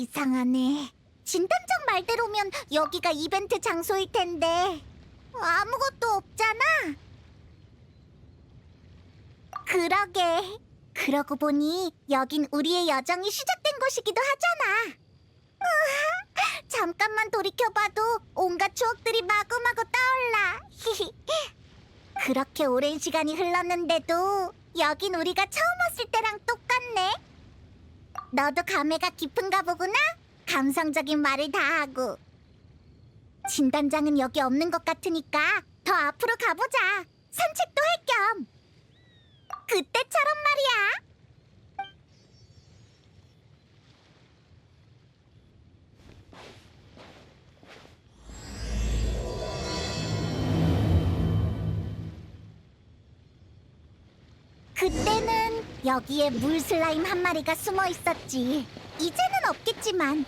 이상하네. 진단장 말대로면 여기가 이벤트 장소일 텐데 아무것도 없잖아. 그러게. 그러고 보니 여긴 우리의 여정이 시작된 곳이기도 하잖아. 잠깐만 돌이켜봐도 온갖 추억들이 마구마구 떠올라. 그렇게 오랜 시간이 흘렀는데도 여긴 우리가 처음 왔을 때랑 똑같네. 너도 감회가 깊은가 보구나? 감성적인 말을 다 하고. 진단장은 여기 없는 것 같으니까 더 앞으로 가보자. 산책도 할 겸. 그때처럼 말이야. 그때는 여기에 물 슬라임 한 마리가 숨어 있었지. 이제는 없겠지만.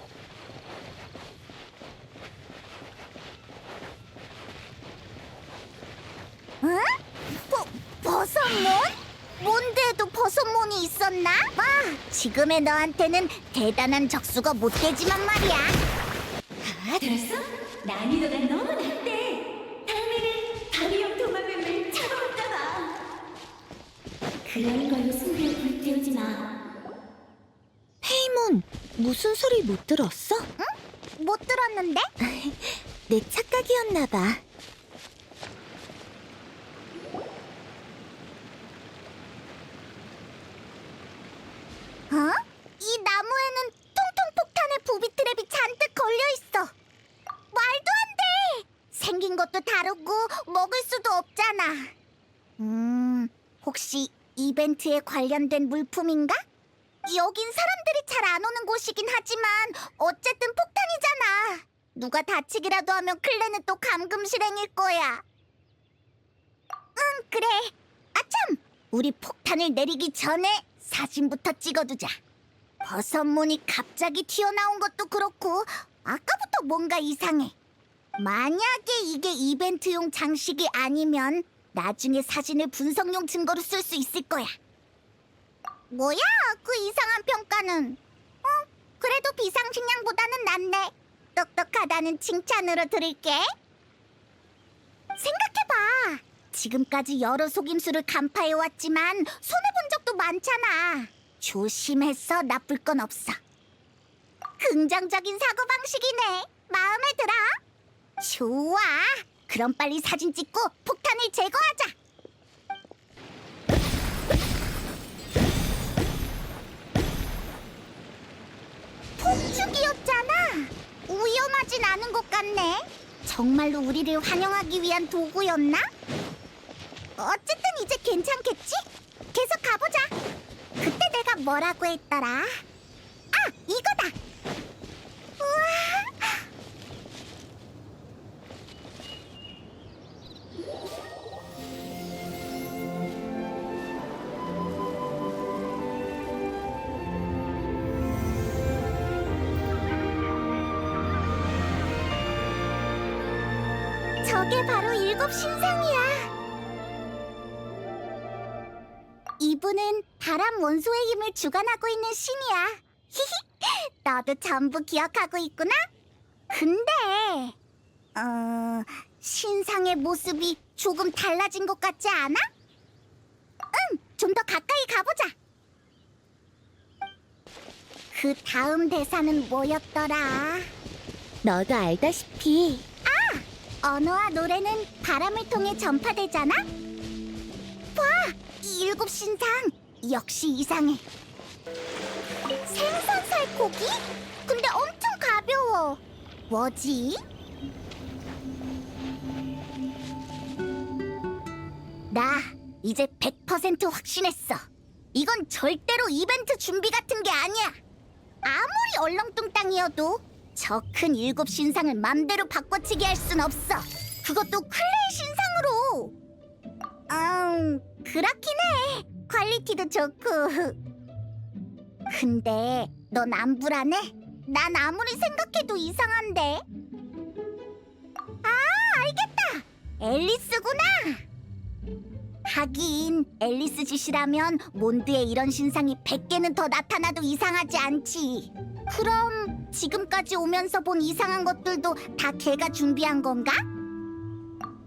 응? 버섯몬? 뭔데도 버섯몬이 있었나? 와, 지금의 너한테는 대단한 적수가 못 되지만 말이야. 들었어? 난이도가 너무 낮대. 다음에는 다리용 도마뱀을 잡아왔잖아. 그런 걸로 승부를 불태우지 마. 페이몬, 무슨 소리 못 들었어? 응? 못 들었는데? 내 착각이었나 봐. 어? 이 나무에는 통통 폭탄의 부비 트랩이 잔뜩 걸려있어. 말도 안 돼! 생긴 것도 다르고 먹을 수도 없잖아. 혹시 이벤트에 관련된 물품인가? 여긴 사람들이 잘 안 오는 곳이긴 하지만 어쨌든 폭탄이잖아. 누가 다치기라도 하면 클레는 또 감금 실행일 거야. 응, 그래. 아참! 우리 폭탄을 내리기 전에 사진부터 찍어두자. 버섯몬이 갑자기 튀어나온 것도 그렇고 아까부터 뭔가 이상해. 만약에 이게 이벤트용 장식이 아니면 나중에 사진을 분석용 증거로 쓸 수 있을 거야. 뭐야, 그 이상한 평가는? 그래도 비상식량보다는 낫네. 똑똑하다는 칭찬으로 들을게. 생각해봐. 지금까지 여러 속임수를 간파해왔지만 손해본 적도 많잖아. 조심해서 나쁠 건 없어. 긍정적인 사고방식이네. 마음에 들어? 좋아. 그럼 빨리 사진 찍고 폭탄을 제거하자. 폭죽이었잖아. 위험하진 않은 것 같네. 정말로 우리를 환영하기 위한 도구였나? 어쨌든 이제 괜찮겠지? 계속 가보자. 그때 내가 뭐라고 했더라? 아, 이거다. 우와. 저게 바로 일곱 신상이야. 이분은 바람 원소의 힘을 주관하고 있는 신이야. 히히, 너도 전부 기억하고 있구나? 근데 신상의 모습이 조금 달라진 것 같지 않아? 응, 좀 더 가까이 가보자. 그 다음 대사는 뭐였더라? 너도 알다시피 언어와 노래는 바람을 통해 전파되잖아? 봐! 이 일곱 신상 역시 이상해. 생선 살코기? 근데 엄청 가벼워. 뭐지? 나 이제 100% 확신했어. 이건 절대로 이벤트 준비 같은 게 아니야. 아무리 얼렁뚱땅이어도 저 큰 일곱 신상을 맘대로 바꿔치기 할 순 없어. 그것도 클레이 신상으로. 그렇긴 해. 퀄리티도 좋고. 근데 넌 안 불안해? 난 아무리 생각해도 이상한데. 아, 알겠다. 앨리스구나. 하긴 앨리스 짓이라면 몬드에 이런 신상이 100개는 더 나타나도 이상하지 않지. 그럼 지금까지 오면서 본 이상한 것들도 다 걔가 준비한 건가?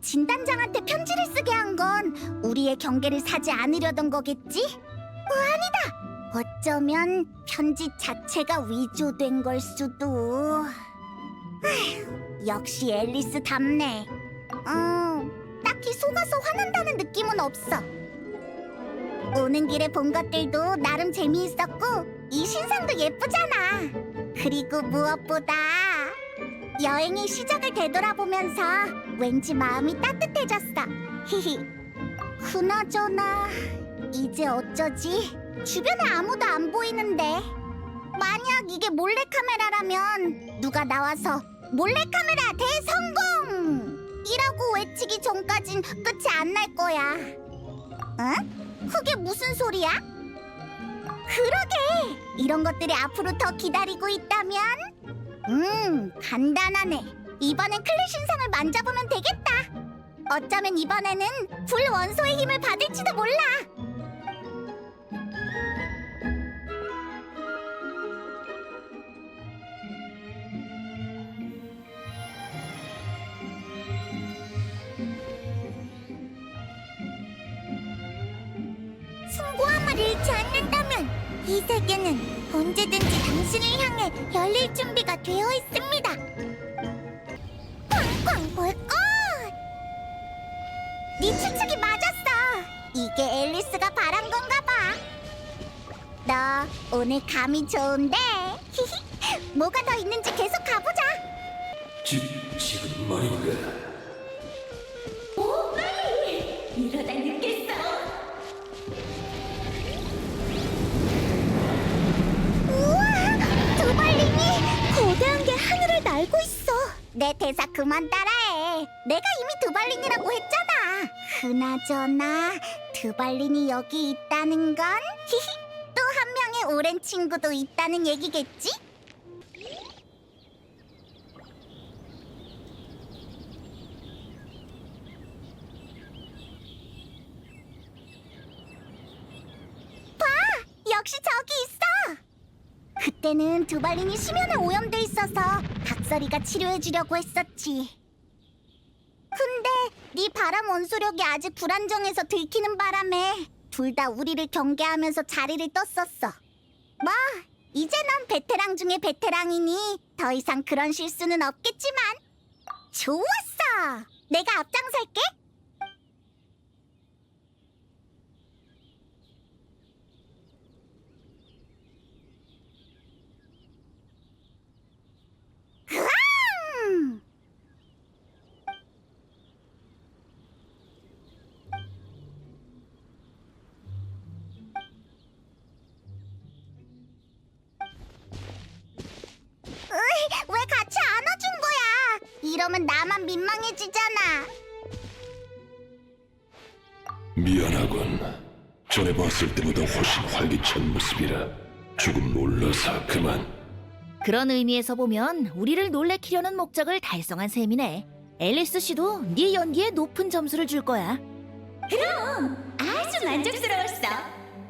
진단장한테 편지를 쓰게 한 건 우리의 경계를 사지 않으려던 거겠지? 아니다! 어쩌면 편지 자체가 위조된 걸 수도... 아휴, 역시 앨리스답네. 딱히 속아서 화난다는 느낌은 없어. 오는 길에 본 것들도 나름 재미있었고 이 신상도 예쁘잖아. 그리고 무엇보다 여행의 시작을 되돌아보면서 왠지 마음이 따뜻해졌어. 히히. 그나저나 이제 어쩌지? 주변에 아무도 안 보이는데. 만약 이게 몰래카메라라면 누가 나와서 몰래카메라 대성공! 이라고 외치기 전까진 끝이 안 날 거야. 응? 그게 무슨 소리야? 그러게! 이런 것들이 앞으로 더 기다리고 있다면? 간단하네. 이번엔 클레 신상을 만져보면 되겠다. 어쩌면 이번에는 불 원소의 힘을 받을지도 몰라. 승부함을 잃지 않는다면 이 세계는 언제든지 당신을 향해 열릴 준비가 되어 있습니다. 쾅쾅 볼것! 네 추측이 맞았어. 이게 앨리스가 바란 건가 봐. 너 오늘 감이 좋은데? 히히. 뭐가 더 있는지 계속 가보자. 지금 말인가? 오, 빨리! 이러다 늦겠어. 우와! 두발링이 거대한 게 하늘을 날고 있어. 내 대사 그만 따라해. 내가 이미 두발린이라고 했잖아. 그나저나 두발린이 여기 있다는 건 히히 또 한 명의 오랜 친구도 있다는 얘기겠지? 봐! 역시 저기 있어! 그때는 두발린이 수면에 오염돼 있어서 박서리가 치료해주려고 했었지. 근데 네 바람 원소력이 아직 불안정해서 들키는 바람에 둘 다 우리를 경계하면서 자리를 떴었어. 뭐 이제 넌 베테랑 중에 베테랑이니 더 이상 그런 실수는 없겠지만. 좋았어! 내가 앞장설게. 으앙! 왜 같이 안아준 거야? 이러면 나만 민망해지잖아. 미안하군. 전에 봤을 때보다 훨씬 활기찬 모습이라 조금 놀라서 그만. 그런 의미에서 보면 우리를 놀래키려는 목적을 달성한 셈이네. 앨리스 씨도 네 연기에 높은 점수를 줄 거야. 아주 만족스러웠어.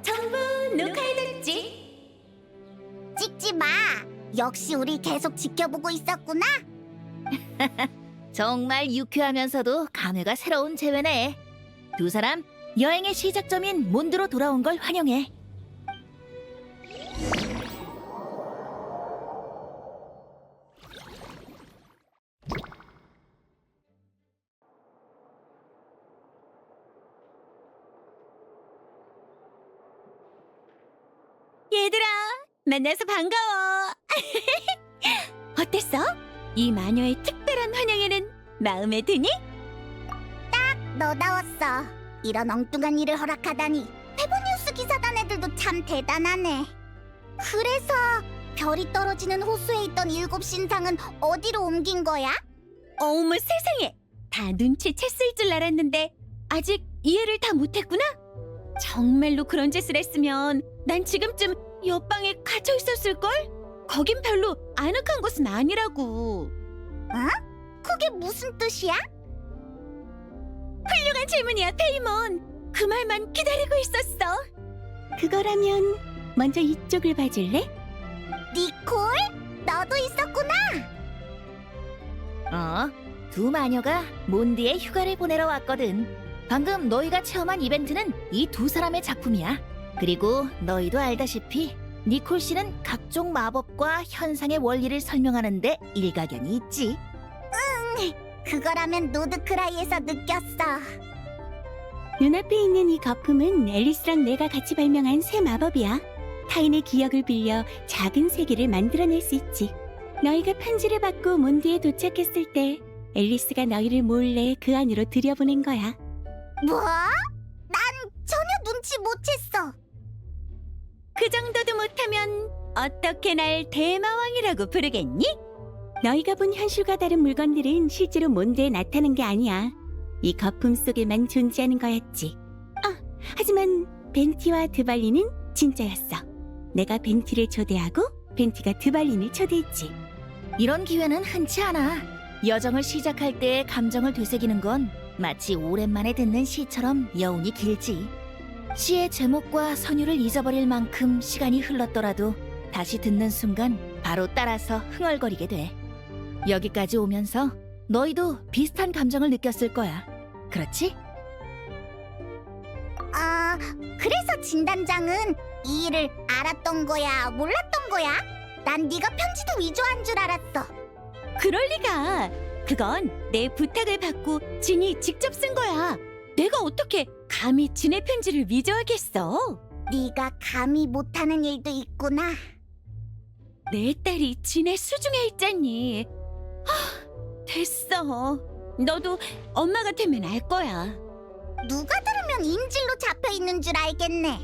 전부 녹화해뒀지. 찍지 마. 역시 우리 계속 지켜보고 있었구나. 정말 유쾌하면서도 감회가 새로운 재회네. 두 사람 여행의 시작점인 몬드로 돌아온 걸 환영해. 얘들아, 만나서 반가워. 어땠어? 이 마녀의 특별한 환영에는 마음에 드니? 너다웠어. 이런 엉뚱한 일을 허락하다니. 페보니우스 기사단 애들도 참 대단하네. 그래서 별이 떨어지는 호수에 있던 7신상은 어디로 옮긴 거야? 어머 세상에, 다 눈치챘을 줄 알았는데 아직 이해를 다 못했구나? 정말로 그런 짓을 했으면 난 지금쯤 옆방에 갇혀 있었을걸? 거긴 별로 아늑한 곳은 아니라고. 그게 무슨 뜻이야? 훌륭한 질문이야, 페이몬. 그 말만 기다리고 있었어. 그거라면 먼저 이쪽을 봐줄래? 니콜? 너도 있었구나. 두 마녀가 몬드에 휴가를 보내러 왔거든. 방금 너희가 체험한 이벤트는 이 두 사람의 작품이야. 그리고 너희도 알다시피 니콜 씨는 각종 마법과 현상의 원리를 설명하는데 일가견이 있지. 그거라면 노드크라이에서 느꼈어. 눈앞에 있는 이 거품은 앨리스랑 내가 같이 발명한 새 마법이야. 타인의 기억을 빌려 작은 세계를 만들어낼 수 있지. 너희가 편지를 받고 몬드에 도착했을 때 앨리스가 너희를 몰래 그 안으로 들여보낸 거야. 뭐? 난 전혀 눈치 못 챘어. 그 정도도 못하면 어떻게 날 대마왕이라고 부르겠니? 너희가 본 현실과 다른 물건들은 실제로 몬드에 나타난 게 아니야. 이 거품 속에만 존재하는 거였지. 하지만 벤티와 드발린은 진짜였어. 내가 벤티를 초대하고 벤티가 드발린을 초대했지. 이런 기회는 흔치 않아. 여정을 시작할 때의 감정을 되새기는 건 마치 오랜만에 듣는 시처럼 여운이 길지. 시의 제목과 선율을 잊어버릴 만큼 시간이 흘렀더라도 다시 듣는 순간 바로 따라서 흥얼거리게 돼. 여기까지 오면서 너희도 비슷한 감정을 느꼈을 거야. 그렇지? 그래서 진단장은 이 일을 알았던 거야, 몰랐던 거야? 난 네가 편지도 위조한 줄 알았어. 그럴 리가. 그건 내 부탁을 받고 진이 직접 쓴 거야. 내가 어떻게 감히 진의 편지를 위조하겠어? 네가 감히 못하는 일도 있구나. 내 딸이 진의 수중에 있잖니. 됐어. 너도 엄마가 되면 알 거야. 누가 들으면 인질로 잡혀 있는 줄 알겠네.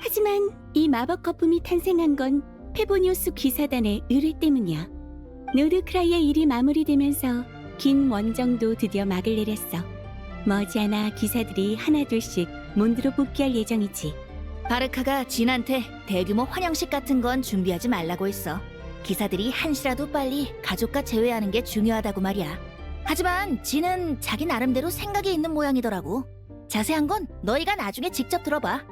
하지만 이 마법 거품이 탄생한 건 페보니우스 기사단의 의뢰 때문이야. 노드크라이의 일이 마무리되면서 긴 원정도 드디어 막을 내렸어. 머지않아 기사들이 하나둘씩 몬드로 복귀할 예정이지. 바르카가 진한테 대규모 환영식 같은 건 준비하지 말라고 했어. 기사들이 한시라도 빨리 가족과 재회하는 게 중요하다고 말이야. 하지만 진은 자기 나름대로 생각이 있는 모양이더라고. 자세한 건 너희가 나중에 직접 들어봐.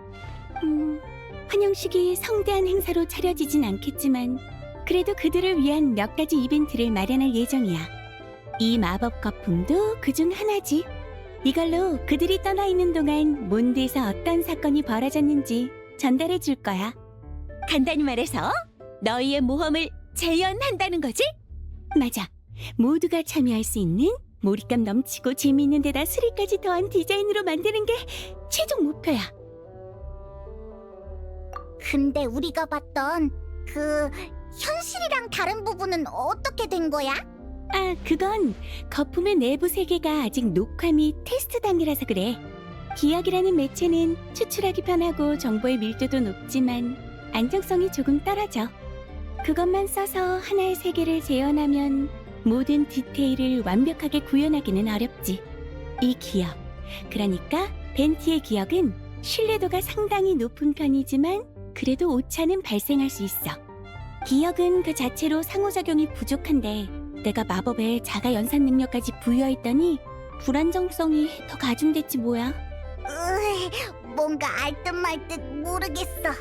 환영식이 성대한 행사로 차려지진 않겠지만 그래도 그들을 위한 몇 가지 이벤트를 마련할 예정이야. 이 마법 거품도 그중 하나지. 이걸로 그들이 떠나 있는 동안 몬드에서 어떤 사건이 벌어졌는지 전달해 줄 거야. 간단히 말해서 너희의 모험을 재현한다는 거지? 맞아. 모두가 참여할 수 있는 몰입감 넘치고 재미있는 데다 스릴까지 더한 디자인으로 만드는 게 최종 목표야. 근데 우리가 봤던 그 현실이랑 다른 부분은 어떻게 된 거야? 그건 거품의 내부 세계가 아직 녹화 및 테스트 단계라서 그래. 기억이라는 매체는 추출하기 편하고 정보의 밀도도 높지만 안정성이 조금 떨어져. 그것만 써서 하나의 세계를 재현하면 모든 디테일을 완벽하게 구현하기는 어렵지. 이 기억, 그러니까 벤티의 기억은 신뢰도가 상당히 높은 편이지만 그래도 오차는 발생할 수 있어. 기억은 그 자체로 상호작용이 부족한데 내가 마법에 자가 연산 능력까지 부여했더니 불안정성이 더 가중됐지 뭐야. 뭔가 알 듯 말 듯 모르겠어.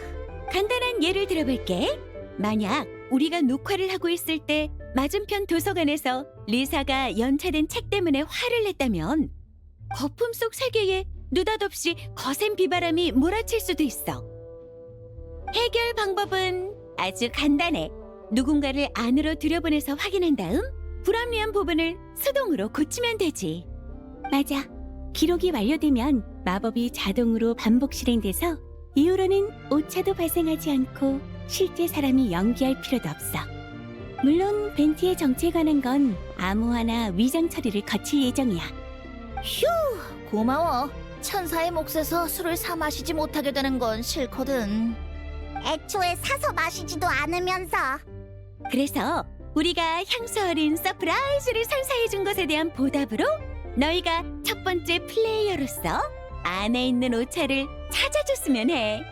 간단한 예를 들어볼게. 만약 우리가 녹화를 하고 있을 때 맞은편 도서관에서 리사가 연차된 책 때문에 화를 냈다면 거품 속 세계에 느닷없이 거센 비바람이 몰아칠 수도 있어. 해결 방법은 아주 간단해. 누군가를 안으로 들여보내서 확인한 다음 불합리한 부분을 수동으로 고치면 되지. 맞아. 기록이 완료되면 마법이 자동으로 반복 실행돼서 이후로는 오차도 발생하지 않고 실제 사람이 연기할 필요도 없어. 물론 벤티의 정체에 관한 건 암호화나 위장 처리를 거칠 예정이야. 고마워. 천사의 몫에서 술을 사 마시지 못하게 되는 건 싫거든. 애초에 사서 마시지도 않으면서. 그래서 우리가 향수 어린 서프라이즈를 선사해준 것에 대한 보답으로 너희가 첫 번째 플레이어로서 안에 있는 오차를 찾아줬으면 해.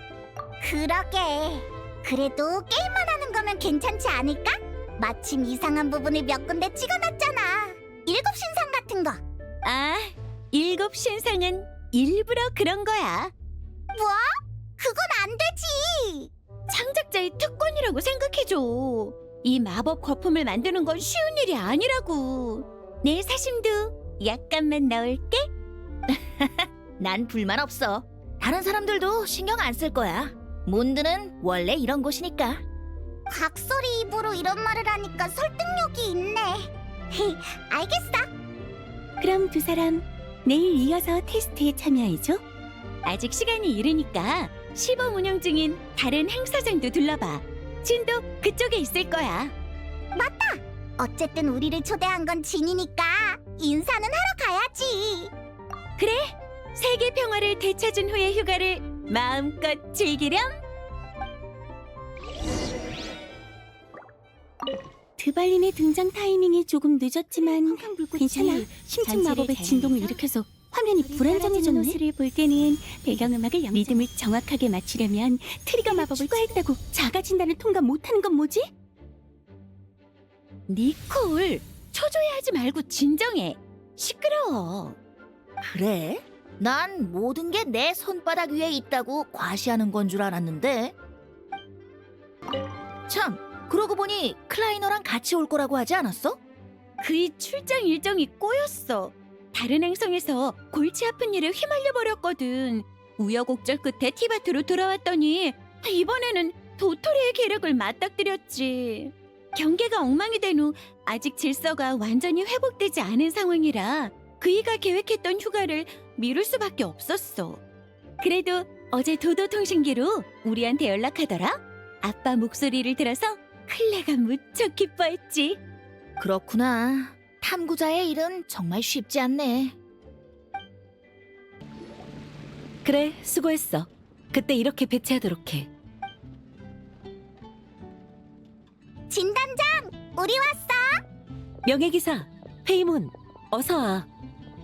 그러게. 그래도 게임만 하는 거면 괜찮지 않을까? 마침 이상한 부분을 몇 군데 찍어놨잖아. 일곱 신상 같은 거. 일곱 신상은 일부러 그런 거야. 뭐? 그건 안 되지. 창작자의 특권이라고 생각해줘. 이 마법 거품을 만드는 건 쉬운 일이 아니라고. 내 사심도 약간만 넣을게. 난 불만 없어. 다른 사람들도 신경 안 쓸 거야. 몬드는 원래 이런 곳이니까. 각설이 입으로 이런 말을 하니까 설득력이 있네. 알겠어. 그럼 두 사람 내일 이어서 테스트에 참여해줘. 아직 시간이 이르니까 시범 운영 중인 다른 행사장도 둘러봐. 진도 그쪽에 있을 거야. 어쨌든 우리를 초대한 건 진이니까 인사는 하러 가야지. 그래, 세계 평화를 되찾은 후의 휴가를 마음껏 즐기렴. 드발린의 등장 타이밍이 조금 늦었지만 괜찮아. 심층 마법의 진동을 일으켜서 화면이 불안정해졌네. 옷을 볼 때는 배경음악을 리듬을 정확하게 맞추려면 트리거 마법을 추가했다고 작아진다는 통과 못하는 건 뭐지? 니콜, 초조해하지 말고 진정해. 시끄러워. 그래? 난 모든 게 내 손바닥 위에 있다고 과시하는 건 줄 알았는데. 참, 그러고 보니 클라이너랑 같이 올 거라고 하지 않았어? 그의 출장 일정이 꼬였어. 다른 행성에서 골치 아픈 일에 휘말려 버렸거든. 우여곡절 끝에 티바트로 돌아왔더니 이번에는 도토리의 계략을 맞닥뜨렸지. 경계가 엉망이 된 후 아직 질서가 완전히 회복되지 않은 상황이라 그이가 계획했던 휴가를 미룰 수밖에 없었어. 그래도 어제 도도통신기로 우리한테 연락하더라. 아빠 목소리를 들어서 클레가 무척 기뻐했지. 그렇구나. 탐구자의 일은 정말 쉽지 않네. 그래, 수고했어. 그때 이렇게 배치하도록 해. 진단장, 우리 왔어. 명예기사, 페이몬, 어서 와.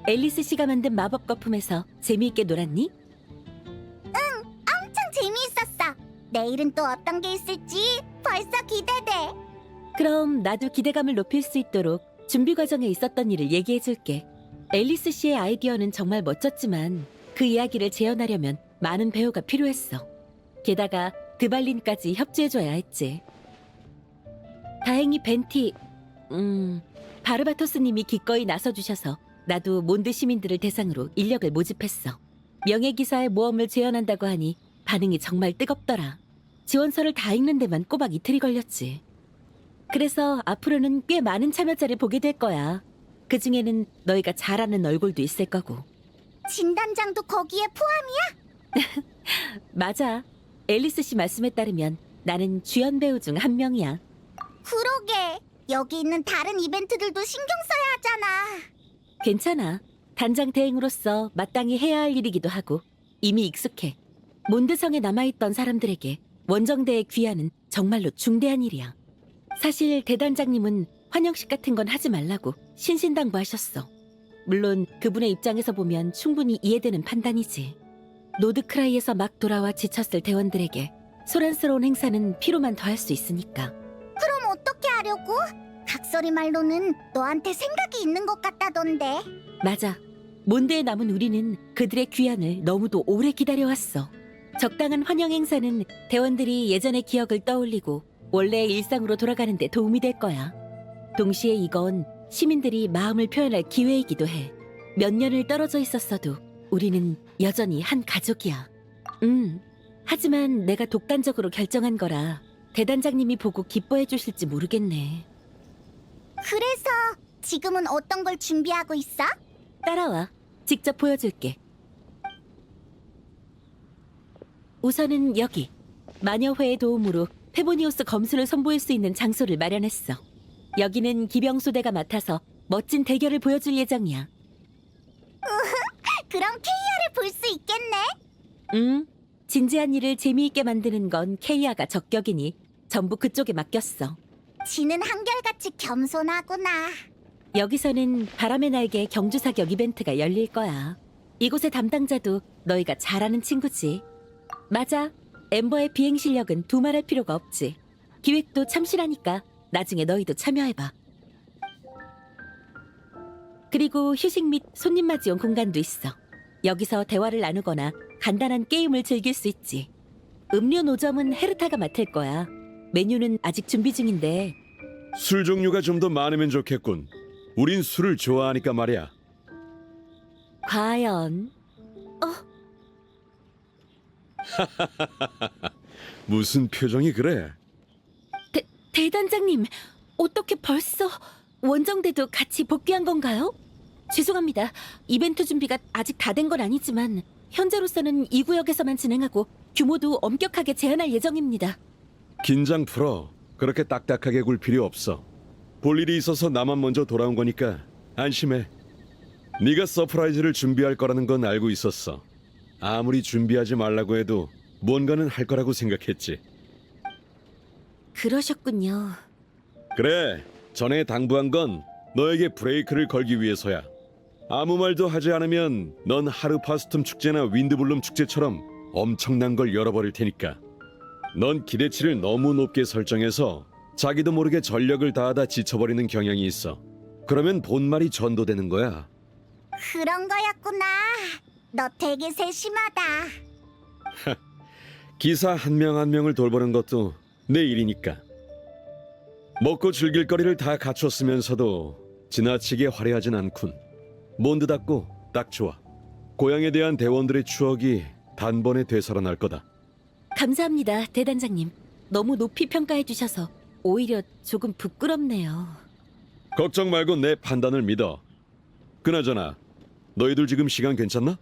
앨리스 씨가 만든 마법 거품에서 재미있게 놀았니? 엄청 재미있었어. 내일은 또 어떤 게 있을지 벌써 기대돼. 그럼 나도 기대감을 높일 수 있도록 준비 과정에 있었던 일을 얘기해줄게. 앨리스 씨의 아이디어는 정말 멋졌지만 그 이야기를 재현하려면 많은 배우가 필요했어. 게다가 드발린까지 협조해줘야 했지. 다행히 벤티, 바르바토스님이 기꺼이 나서주셔서 나도 몬드 시민들을 대상으로 인력을 모집했어. 명예기사의 모험을 재현한다고 하니 반응이 정말 뜨겁더라. 지원서를 다 읽는 데만 꼬박 이틀이 걸렸지. 그래서 앞으로는 꽤 많은 참여자를 보게 될 거야. 그 중에는 너희가 잘 아는 얼굴도 있을 거고. 진단장도 거기에 포함이야? 맞아. 앨리스 씨 말씀에 따르면 나는 주연 배우 중 한 명이야. 그러게. 여기 있는 다른 이벤트들도 신경 써야 하잖아. 괜찮아. 단장 대행으로서 마땅히 해야 할 일이기도 하고 이미 익숙해. 몬드성에 남아있던 사람들에게 원정대의 귀환은 정말로 중대한 일이야. 사실 대단장님은 환영식 같은 건 하지 말라고 신신당부하셨어. 물론 그분의 입장에서 보면 충분히 이해되는 판단이지. 노드크라이에서 막 돌아와 지쳤을 대원들에게 소란스러운 행사는 피로만 더할 수 있으니까. 그럼 어떻게 하려고? 각설이 말로는 너한테 생각이 있는 것 같다던데. 맞아. 몬드에 남은 우리는 그들의 귀환을 너무도 오래 기다려왔어. 적당한 환영 행사는 대원들이 예전의 기억을 떠올리고 원래의 일상으로 돌아가는 데 도움이 될 거야. 동시에 이건 시민들이 마음을 표현할 기회이기도 해. 몇 년을 떨어져 있었어도 우리는 여전히 한 가족이야. 하지만 내가 독단적으로 결정한 거라 대단장님이 보고 기뻐해 주실지 모르겠네. 그래서 지금은 어떤 걸 준비하고 있어? 따라와. 직접 보여줄게. 우선은 여기. 마녀회의 도움으로 페보니오스 검수를 선보일 수 있는 장소를 마련했어. 여기는 기병소대가 맡아서 멋진 대결을 보여줄 예정이야. 그럼 케이아를 볼 수 있겠네? 진지한 일을 재미있게 만드는 건 케이아가 적격이니 전부 그쪽에 맡겼어. 지는 한결같이 겸손하구나. 여기서는 바람의 날개 경주사격 이벤트가 열릴 거야. 이곳의 담당자도 너희가 잘 아는 친구지. 맞아. 엠버의 비행 실력은 두말할 필요가 없지. 기획도 참신하니까 나중에 너희도 참여해봐. 그리고 휴식 및 손님 맞이용 공간도 있어. 여기서 대화를 나누거나 간단한 게임을 즐길 수 있지. 음료 노점은 헤르타가 맡을 거야. 메뉴는 아직 준비 중인데 술 종류가 좀 더 많으면 좋겠군. 우린 술을 좋아하니까 말이야. 과연 무슨 표정이 그래? 대단장님, 어떻게 벌써 원정대도 같이 복귀한 건가요? 죄송합니다. 이벤트 준비가 아직 다 된 건 아니지만 현재로서는 이 구역에서만 진행하고 규모도 엄격하게 제한할 예정입니다. 긴장 풀어. 그렇게 딱딱하게 굴 필요 없어. 볼 일이 있어서 나만 먼저 돌아온 거니까 안심해. 네가 서프라이즈를 준비할 거라는 건 알고 있었어. 아무리 준비하지 말라고 해도 뭔가는 할 거라고 생각했지. 그러셨군요. 그래, 전에 당부한 건 너에게 브레이크를 걸기 위해서야. 아무 말도 하지 않으면 넌 하르파스툼 축제나 윈드블룸 축제처럼 엄청난 걸 열어버릴 테니까. 넌 기대치를 너무 높게 설정해서 자기도 모르게 전력을 다하다 지쳐버리는 경향이 있어. 그러면 본말이 전도되는 거야. 그런 거였구나. 너 되게 세심하다. 기사 한 명 한 명을 돌보는 것도 내 일이니까. 먹고 즐길 거리를 다 갖췄으면서도 지나치게 화려하진 않군. 몬드답고 딱 좋아. 고향에 대한 대원들의 추억이 단번에 되살아날 거다. 감사합니다, 대단장님. 너무 높이 평가해 주셔서 오히려 조금 부끄럽네요. 걱정 말고 내 판단을 믿어. 그나저나 너희들 지금 시간 괜찮나?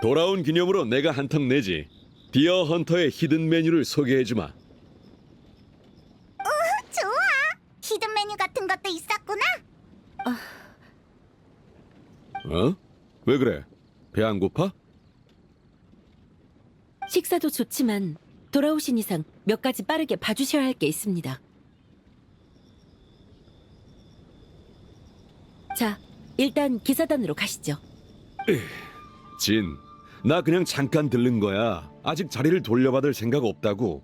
돌아온 기념으로 내가 한턱 내지. 디어 헌터의 히든 메뉴를 소개해주마. 좋아. 히든 메뉴 같은 것도 있었구나. 어? 왜 그래? 배 안 고파? 식사도 좋지만 돌아오신 이상 몇 가지 빠르게 봐주셔야 할 게 있습니다. 자, 일단 기사단으로 가시죠. 진, 나 그냥 잠깐 들른 거야. 아직 자리를 돌려받을 생각 없다고.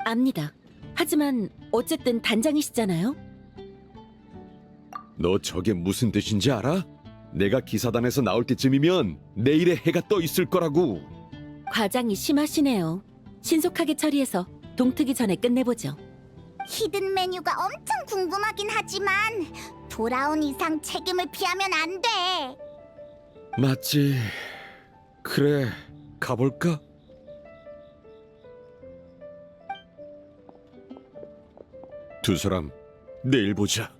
압니다. 하지만 어쨌든 단장이시잖아요. 너 저게 무슨 뜻인지 알아? 내가 기사단에서 나올 때쯤이면 내일의 해가 떠 있을 거라고. 과장이 심하시네요. 신속하게 처리해서 동트기 전에 끝내보죠. 히든 메뉴가 엄청 궁금하긴 하지만 돌아온 이상 책임을 피하면 안 돼. 맞지. 그래, 가볼까? 두 사람 내일 보자.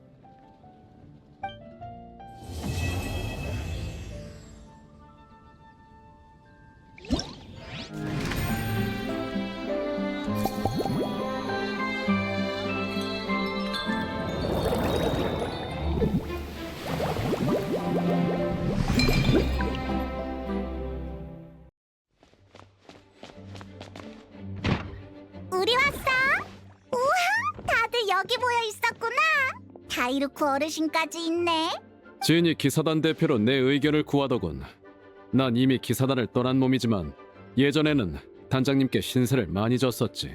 우리 왔어. 우와, 다들 여기 모여 있었구나. 다이루크 어르신까지 있네. 지인이 기사단 대표로 내 의견을 구하더군. 난 이미 기사단을 떠난 몸이지만 예전에는 단장님께 신세를 많이 졌었지.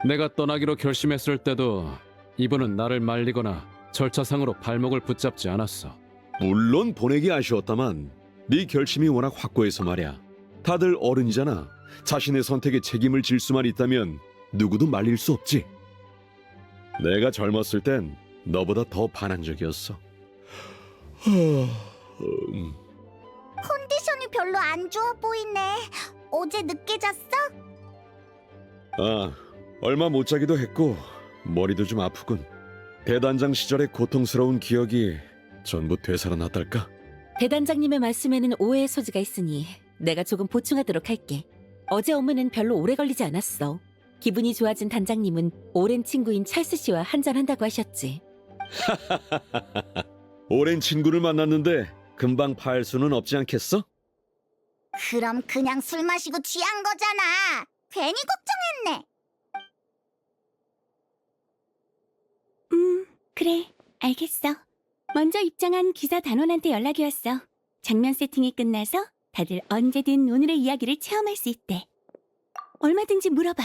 내가 떠나기로 결심했을 때도 이분은 나를 말리거나 절차상으로 발목을 붙잡지 않았어. 물론 보내기 아쉬웠다만 네 결심이 워낙 확고해서 말이야. 다들 어른이잖아. 자신의 선택에 책임을 질 수만 있다면 누구도 말릴 수 없지. 내가 젊었을 땐 너보다 더 반한적이었어. 컨디션이 별로 안 좋아 보이네. 어제 늦게 잤어? 아, 얼마 못 자기도 했고 머리도 좀 아프군. 대단장 시절의 고통스러운 기억이 전부 되살아났달까? 대단장님의 말씀에는 오해의 소지가 있으니 내가 조금 보충하도록 할게. 어제 업무는 별로 오래 걸리지 않았어. 기분이 좋아진 단장님은 오랜 친구인 찰스 씨와 한잔한다고 하셨지. 오랜 친구를 만났는데 금방 파할 수는 없지 않겠어? 그럼 그냥 술 마시고 취한 거잖아. 괜히 걱정했네. 그래, 알겠어. 먼저 입장한 기사 단원한테 연락이 왔어. 장면 세팅이 끝나서 다들 언제든 오늘의 이야기를 체험할 수 있대. 얼마든지 물어봐.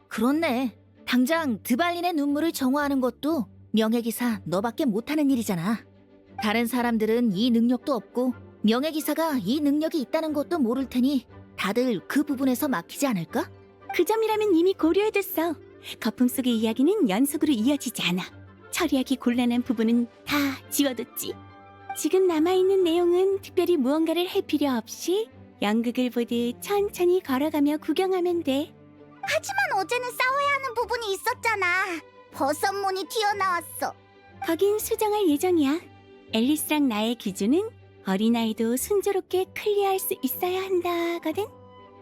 그렇네. 당장 드발린의 눈물을 정화하는 것도 명예기사 너밖에 못하는 일이잖아. 다른 사람들은 이 능력도 없고 명예기사가 이 능력이 있다는 것도 모를 테니 다들 그 부분에서 막히지 않을까? 그 점이라면 이미 고려해뒀어. 거품 속의 이야기는 연속으로 이어지지 않아. 처리하기 곤란한 부분은 다 지워뒀지. 지금 남아있는 내용은 특별히 무언가를 할 필요 없이 연극을 보듯 천천히 걸어가며 구경하면 돼. 하지만 어제는 싸워야 하는 부분이 있었잖아. 버섯몬이 튀어나왔어. 거긴 수정할 예정이야. 앨리스랑 나의 기준은 어린아이도 순조롭게 클리어할 수 있어야 한다거든.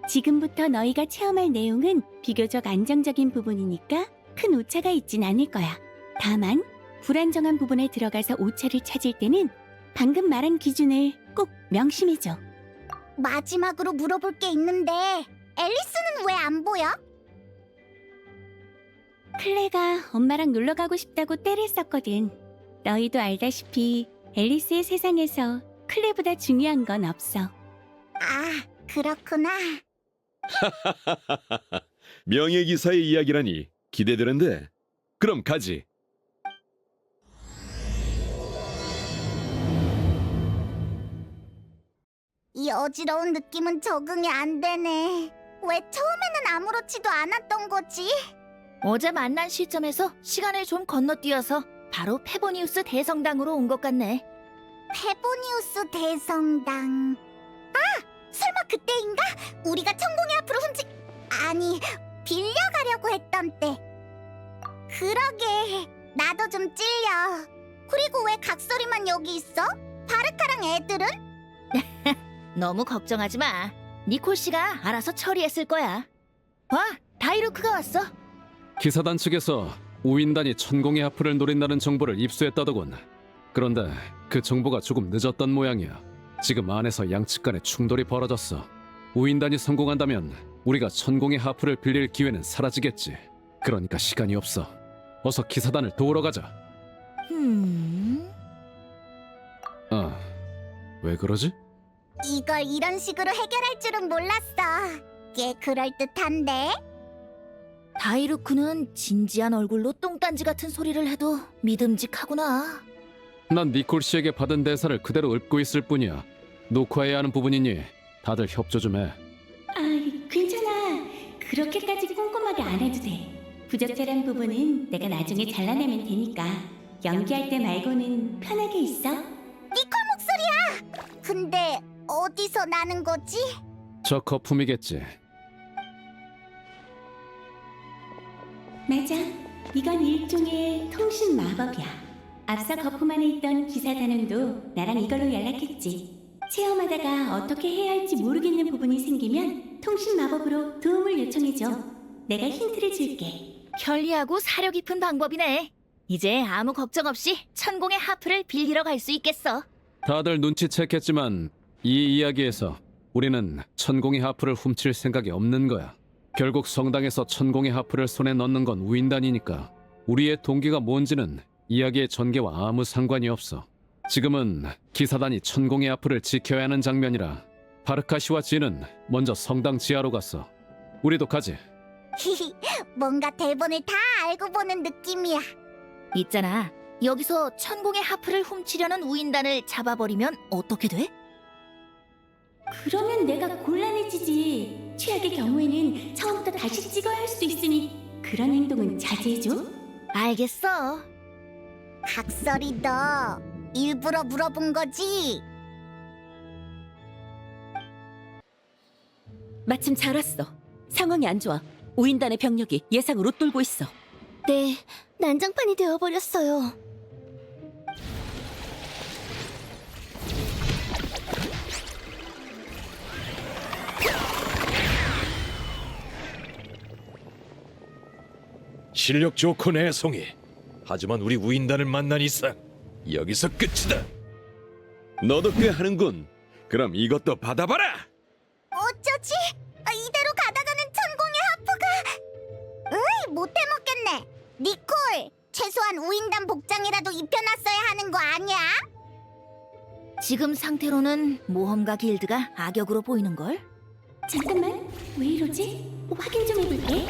지금부터 너희가 체험할 내용은 비교적 안정적인 부분이니까 큰 오차가 있진 않을 거야. 다만 불안정한 부분에 들어가서 오차를 찾을 때는 방금 말한 기준을 꼭 명심해줘. 마지막으로 물어볼 게 있는데 앨리스는 왜 안 보여? 클레가 엄마랑 놀러 가고 싶다고 떼를 썼거든. 너희도 알다시피 앨리스의 세상에서 클레보다 중요한 건 없어. 아, 그렇구나. 명예기사의 이야기라니 기대되는데. 그럼 가지. 이 어지러운 느낌은 적응이 안 되네. 왜 처음에는 아무렇지도 않았던 거지? 어제 만난 시점에서 시간을 좀 건너뛰어서 바로 페보니우스 대성당으로 온 것 같네. 페보니우스 대성당. 아, 설마 그때인가? 우리가 천공의 앞으로 아니, 빌려가려고 했던 때. 그러게, 나도 좀 찔려. 그리고 왜 각설이만 여기 있어? 바르카랑 애들은? 너무 걱정하지 마. 니콜 씨가 알아서 처리했을 거야. 와, 다이루크가 왔어. 기사단 측에서 우인단이 천공의 하프를 노린다는 정보를 입수했다더군. 그런데 그 정보가 조금 늦었던 모양이야. 지금 안에서 양측 간의 충돌이 벌어졌어. 우인단이 성공한다면 우리가 천공의 하프를 빌릴 기회는 사라지겠지. 그러니까 시간이 없어. 어서 기사단을 도우러 가자. 아, 왜 그러지? 이걸 이런 식으로 해결할 줄은 몰랐어. 꽤 그럴듯한데? 다이루크는 진지한 얼굴로 똥딴지 같은 소리를 해도 믿음직하구나. 난 니콜 씨에게 받은 대사를 그대로 읊고 있을 뿐이야. 녹화해야 하는 부분이니 다들 협조 좀 해. 아, 괜찮아. 그렇게까지 꼼꼼하게 안 해도 돼. 부적절한 부분은 내가 나중에 잘라내면 되니까. 연기할 때 말고는 편하게 있어. 니콜 목소리야! 근데 어디서 나는 거지? 저 거품이겠지. 맞아. 이건 일종의 통신 마법이야. 앞서 거품 안에 있던 기사단원도 나랑 이걸로 연락했지. 체험하다가 어떻게 해야 할지 모르겠는 부분이 생기면 통신 마법으로 도움을 요청해줘. 내가 힌트를 줄게. 편리하고 사려 깊은 방법이네. 이제 아무 걱정 없이 천공의 하프를 빌리러 갈 수 있겠어. 다들 눈치챘겠지만 이 이야기에서 우리는 천공의 하프를 훔칠 생각이 없는 거야. 결국 성당에서 천공의 하프를 손에 넣는 건 우인단이니까 우리의 동기가 뭔지는 이야기의 전개와 아무 상관이 없어. 지금은 기사단이 천공의 하프를 지켜야 하는 장면이라 바르카 씨와 진은 먼저 성당 지하로 갔어. 우리도 가지. 뭔가 대본을 다 알고 보는 느낌이야. 있잖아. 여기서 천공의 하프를 훔치려는 우인단을 잡아버리면 어떻게 돼? 그러면 내가 곤란해지지. 최악의 경우에는 처음부터 다시 찍어야 할 수도 있으니 그런 행동은 자제해줘. 알겠어. 각설이 너 일부러 물어본 거지? 마침 잘 왔어. 상황이 안 좋아. 우인단의 병력이 예상으로 뚫고 있어. 네, 난장판이 되어버렸어요. 실력 좋고 내송이. 하지만 우리 우인단을 만난 이상 여기서 끝이다. 너도 꽤 하는군. 그럼 이것도 받아봐라. 어쩌지? 이대로 가다가는 천공의 하프가... 으이, 못해 먹겠네. 니콜, 최소한 우인단 복장이라도 입혀놨어야 하는 거 아니야? 지금 상태로는 모험가 길드가 악역으로 보이는걸? 잠깐만, 왜 이러지? 확인 좀 해볼게.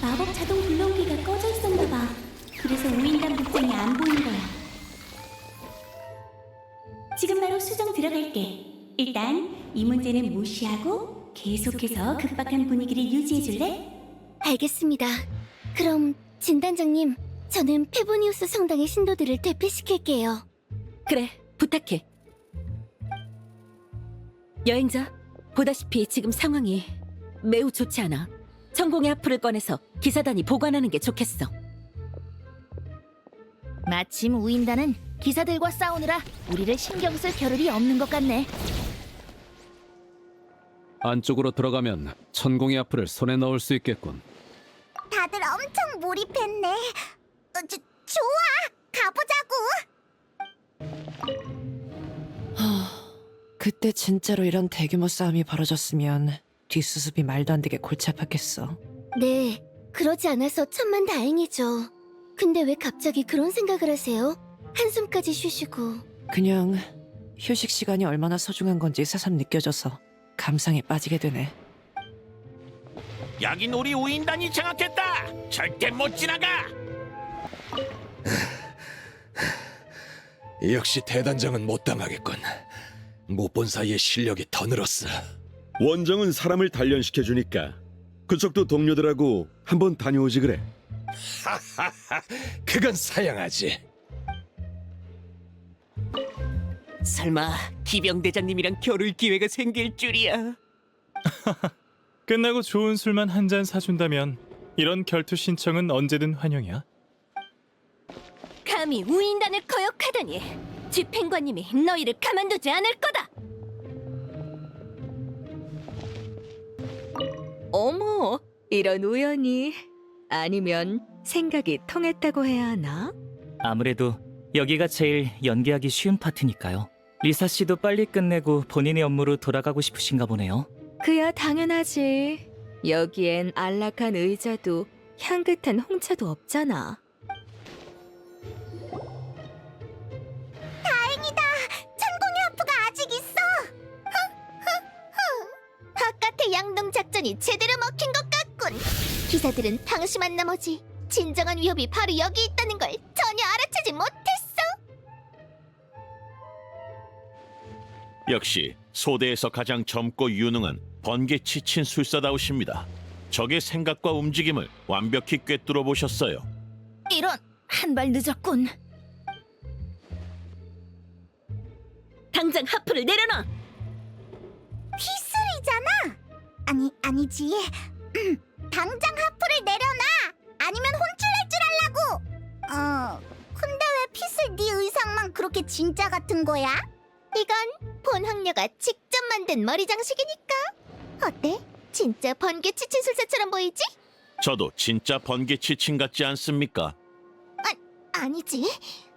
마법 자동 불러오기가 꺼져 있었나 봐. 그래서 우인단 복장이 안 보인 거야. 들어갈게. 일단 이 문제는 무시하고 계속해서 급박한 분위기를 유지해줄래? 알겠습니다. 그럼 진단장님, 저는 페보니우스 성당의 신도들을 대피시킬게요. 그래, 부탁해. 여행자, 보다시피 지금 상황이 매우 좋지 않아. 천공의 하프를 꺼내서 기사단이 보관하는 게 좋겠어. 마침 우인단은 기사들과 싸우느라 우리를 신경 쓸 겨를이 없는 것 같네. 안쪽으로 들어가면 천공의 앞을 손에 넣을 수 있겠군. 다들 엄청 몰입했네. 좋아, 가보자고. 그때 진짜로 이런 대규모 싸움이 벌어졌으면 뒷수습이 말도 안 되게 골치 아팠겠어. 네, 그러지 않아서 천만 다행이죠. 근데 왜 갑자기 그런 생각을 하세요? 한숨까지 쉬시고. 그냥 휴식 시간이 얼마나 소중한 건지 새삼 느껴져서 감상에 빠지게 되네. 여긴 우리 우인단이 장악했다. 절대 못 지나가. 역시 대단장은 못 당하겠군. 못 본 사이에 실력이 더 늘었어. 원정은 사람을 단련시켜 주니까 그쪽도 동료들하고 한번 다녀오지 그래. 그건 사양하지. 설마 기병대장님이랑 겨룰 기회가 생길 줄이야. 끝나고 좋은 술만 한 잔 사준다면 이런 결투 신청은 언제든 환영이야. 감히 우인단을 거역하다니. 집행관님이 너희를 가만두지 않을 거다. 어머, 이런 우연이. 아니면 생각이 통했다고 해야 하나? 아무래도 여기가 제일 연기하기 쉬운 파트니까요. 리사 씨도 빨리 끝내고 본인의 업무로 돌아가고 싶으신가 보네요. 그야 당연하지. 여기엔 안락한 의자도 향긋한 홍차도 없잖아. 다행이다. 천공의 하프가 아직 있어. 바깥의 양동 작전이 제대로 먹힌 것 같군. 기사들은 방심한 나머지 진정한 위협이 바로 여기 있다는 걸 전혀 알아채지 못했어. 역시 소대에서 가장 젊고 유능한 번개 치친 술사다우십니다. 적의 생각과 움직임을 완벽히 꿰뚫어 보셨어요. 이런, 한 발 늦었군. 당장 하프를 내려놔. 피슬이잖아. 아니지. 당장 하프를 내려놔. 아니면 혼쭐낼 줄 알라고. 근데 왜 피슬 네 의상만 그렇게 진짜 같은 거야? 이건 본학녀가 직접 만든 머리 장식이니까. 어때? 진짜 번개 치친 술사처럼 보이지? 저도 진짜 번개 치친 같지 않습니까? 아니지.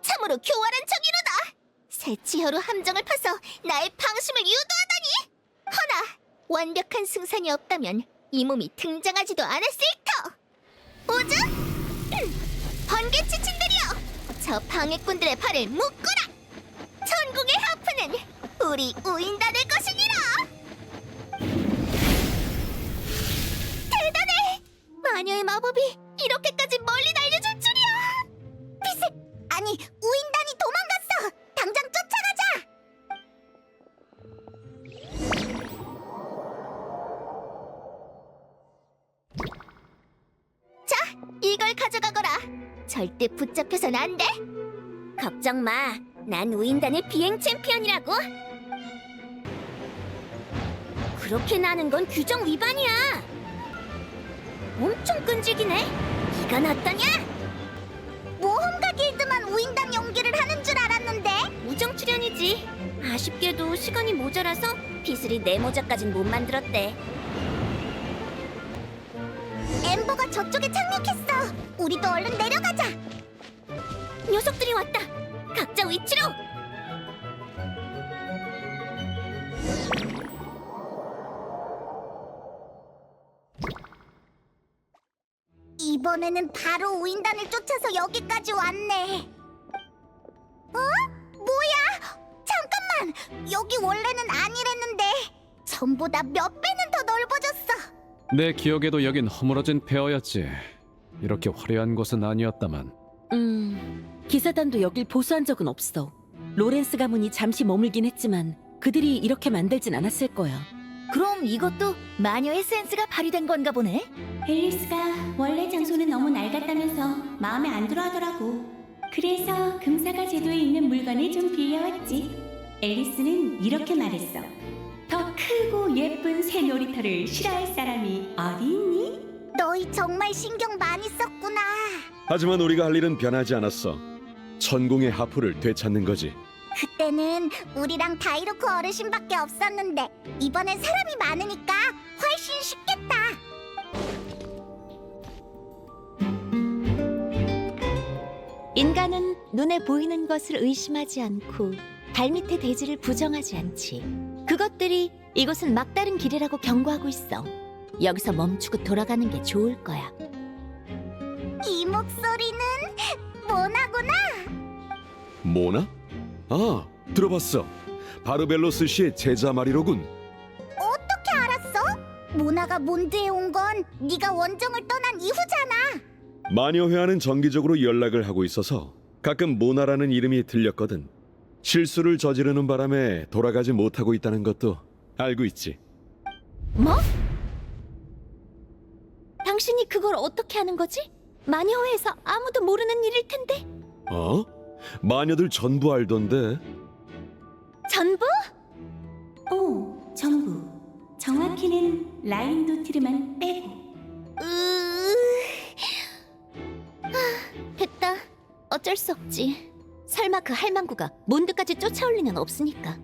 참으로 교활한 정의로다. 새 치혀로 함정을 파서 나의 방심을 유도하다니. 허나 완벽한 승산이 없다면 이 몸이 등장하지도 않았을 터. 오즈? 번개 치친들이여, 저 방해꾼들의 발을 묶어라. 천국의 하프는 우리 우인단의 것이니라. 대단해. 마녀의 마법이 이렇게까지 멀리 날려줄 줄이야. 피슬, 아니 우인단이 도망갔어. 당장 쫓아가자. 자, 이걸 가져가거라. 절대 붙잡혀선 안 돼. 걱정 마. 난 우인단의 비행 챔피언이라고. 그렇게 나는 건 규정 위반이야. 엄청 끈질기네. 이건 어떠냐? 모험가 길드만 우인단 연기를 하는 줄 알았는데. 우정 출연이지. 아쉽게도 시간이 모자라서 피슬이 내 모자까진 못 만들었대. 엠버가 저쪽에 착륙했어. 우리도 얼른 내려가자. 녀석들이 왔다. 각자 위치로. 이번에는 바로 우인단을 쫓아서 여기까지 왔네. 뭐야? 잠깐만. 여기 원래는 아니랬는데 전보다 몇 배는 더 넓어졌어. 내 기억에도 여긴 허물어진 폐허였지. 이렇게 화려한 곳은 아니었다만. 기사단도 여길 보수한 적은 없어. 로렌스 가문이 잠시 머물긴 했지만 그들이 이렇게 만들진 않았을 거야. 그럼 이것도 마녀의 센스가 발휘된 건가 보네? 앨리스가 원래 장소는 너무 낡았다면서 마음에 안 들어 하더라고. 그래서 금사가 제도에 있는 물건을 좀 빌려왔지. 앨리스는 이렇게 말했어. 더 크고 예쁜 새 놀이터를 싫어할 사람이 어디 있니? 너희 정말 신경 많이 썼구나. 하지만 우리가 할 일은 변하지 않았어. 천공의 하프를 되찾는 거지. 그때는 우리랑 다이로크 어르신밖에 없었는데 이번엔 사람이 많으니까 훨씬 쉽겠다. 인간은 눈에 보이는 것을 의심하지 않고 발밑의 대지를 부정하지 않지. 그것들이 이곳은 막다른 길이라고 경고하고 있어. 여기서 멈추고 돌아가는 게 좋을 거야. 이 목소리는 모나구나. 모나? 아, 들어봤어. 바르벨로스 씨의 제자 말이로군. 어떻게 알았어? 모나가 몬드에 온 건 네가 원정을 떠난 이후잖아. 마녀회와는 정기적으로 연락을 하고 있어서 가끔 모나라는 이름이 들렸거든. 실수를 저지르는 바람에 돌아가지 못하고 있다는 것도 알고 있지. 뭐? 당신이 그걸 어떻게 하는 거지? 마녀회에서 아무도 모르는 일일 텐데. 어? 마녀들 전부 알던데. 전부? 전부. 정확히는 라인도티르만 빼고. 됐다. 어쩔 수 없지. 설마 그 할망구가 몬드까지 쫓아올 리는 없으니까.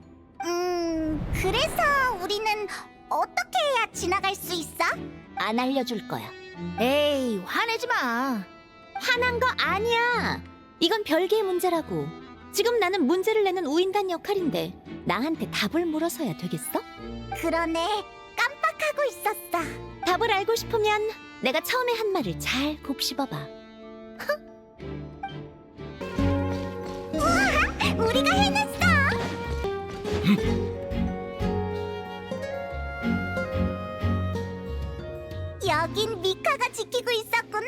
그래서 우리는 어떻게 해야 지나갈 수 있어? 안 알려줄 거야. 에이, 화내지 마. 화난 거 아니야. 이건 별개의 문제라고. 지금 나는 문제를 내는 우인단 역할인데 나한테 답을 물어서야 되겠어? 그러네. 깜빡하고 있었어. 답을 알고 싶으면 내가 처음에 한 말을 잘 곱씹어봐. 우리가 해냈어. 여긴 미카가 지키고 있었구나.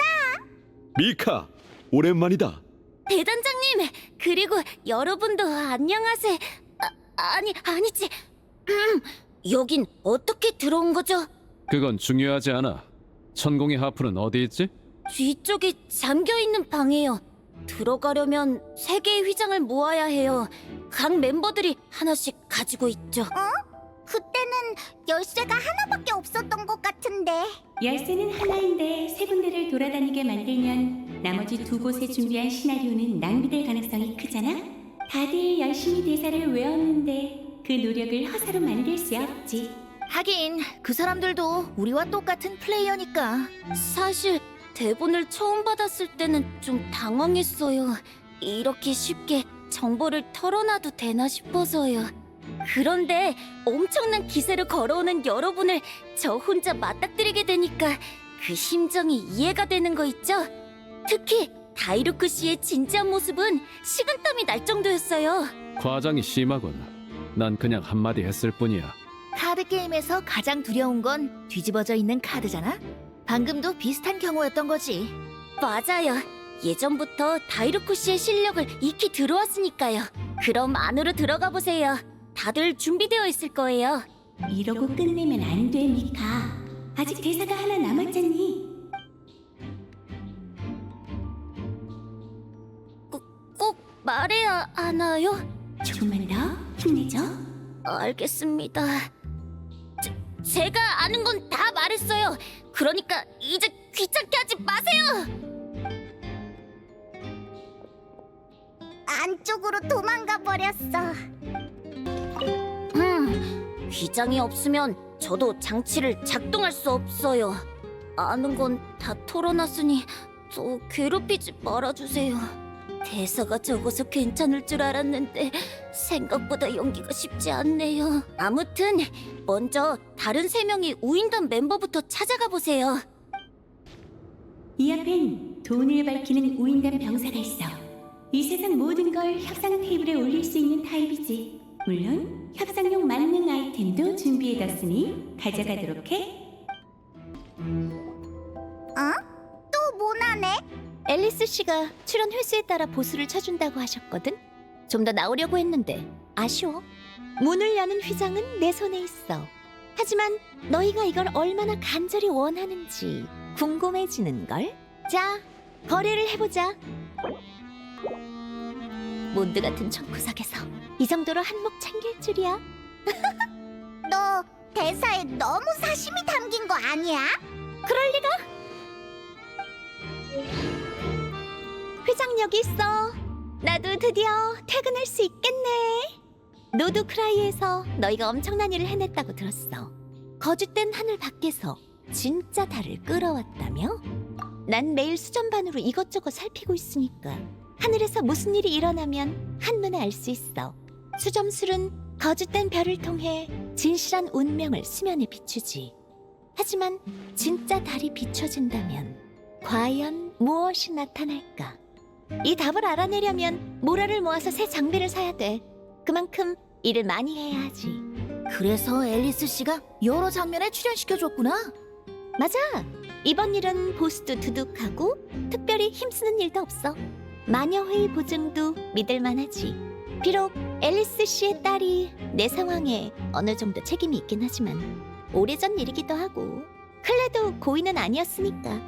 미카, 오랜만이다. 대단장님, 그리고 여러분도 안녕하세요. 아니지. 여긴 어떻게 들어온 거죠? 그건 중요하지 않아. 천공의 하프는 어디 있지? 뒤쪽이 잠겨있는 방이에요. 들어가려면 3개의 휘장을 모아야 해요. 각 멤버들이 하나씩 가지고 있죠. 그때는 열쇠가 하나밖에 없었던 것 같은데. 열쇠는 하나인데 세 군데를 돌아다니게 만들면 나머지 2곳에 준비한 시나리오는 낭비될 가능성이 크잖아? 다들 열심히 대사를 외웠는데 그 노력을 허사로 만들 수 없지. 하긴 그 사람들도 우리와 똑같은 플레이어니까. 사실 대본을 처음 받았을 때는 좀 당황했어요. 이렇게 쉽게 정보를 털어놔도 되나 싶어서요. 그런데 엄청난 기세로 걸어오는 여러분을 저 혼자 맞닥뜨리게 되니까 그 심정이 이해가 되는 거 있죠? 특히 다이루크 씨의 진지한 모습은 식은땀이 날 정도였어요. 과장이 심하군. 난 그냥 한마디 했을 뿐이야. 카드 게임에서 가장 두려운 건 뒤집어져 있는 카드잖아. 방금도 비슷한 경우였던 거지. 맞아요. 예전부터 다이루크 씨의 실력을 익히 들어왔으니까요. 그럼 안으로 들어가 보세요. 다들 준비되어 있을 거예요. 이러고 끝내면 안 돼, 미카. 아직 대사가 하나 남았잖니. 꼭 말해야 하나요? 조금만 더 힘내죠. 알겠습니다. 제가 아는 건 다 말했어요. 그러니까 이제 귀찮게 하지 마세요. 안쪽으로 도망가 버렸어. 휘장이 없으면 저도 장치를 작동할 수 없어요. 아는 건 다 털어놨으니 더 괴롭히지 말아주세요. 대사가 적어서 괜찮을 줄 알았는데 생각보다 연기가 쉽지 않네요. 아무튼 먼저 다른 3명이 우인단 멤버부터 찾아가 보세요. 이 앞엔 돈을 밝히는 우인단 병사가 있어. 이 세상 모든 걸 협상 테이블에 올릴 수 있는 타입이지. 물론 협상용 만능 아이템도 준비해뒀으니 가져가도록 해. 또 모나네? 앨리스 씨가 출연 횟수에 따라 보수를 쳐준다고 하셨거든. 좀 더 나오려고 했는데 아쉬워. 문을 여는 휘장은 내 손에 있어. 하지만 너희가 이걸 얼마나 간절히 원하는지 궁금해지는걸? 자, 거래를 해보자. 몬드 같은 청구석에서 이 정도로 한몫 챙길 줄이야. 너 대사에 너무 사심이 담긴 거 아니야? 그럴 리가? 회장 여기 있어. 나도 드디어 퇴근할 수 있겠네. 노드크라이에서 너희가 엄청난 일을 해냈다고 들었어. 거짓된 하늘 밖에서 진짜 달을 끌어왔다며? 난 매일 수전반으로 이것저것 살피고 있으니까 하늘에서 무슨 일이 일어나면 한눈에 알 수 있어. 수점술은 거짓된 별을 통해 진실한 운명을 수면에 비추지. 하지만 진짜 달이 비춰진다면 과연 무엇이 나타날까? 이 답을 알아내려면 모라를 모아서 새 장비를 사야 돼. 그만큼 일을 많이 해야 하지. 그래서 앨리스 씨가 여러 장면에 출연시켜줬구나. 맞아. 이번 일은 보스도 두둑하고 특별히 힘쓰는 일도 없어. 마녀회의 보증도 믿을만하지. 비록 앨리스 씨의 딸이 내 상황에 어느 정도 책임이 있긴 하지만 오래전 일이기도 하고 클레도 고인은 아니었으니까.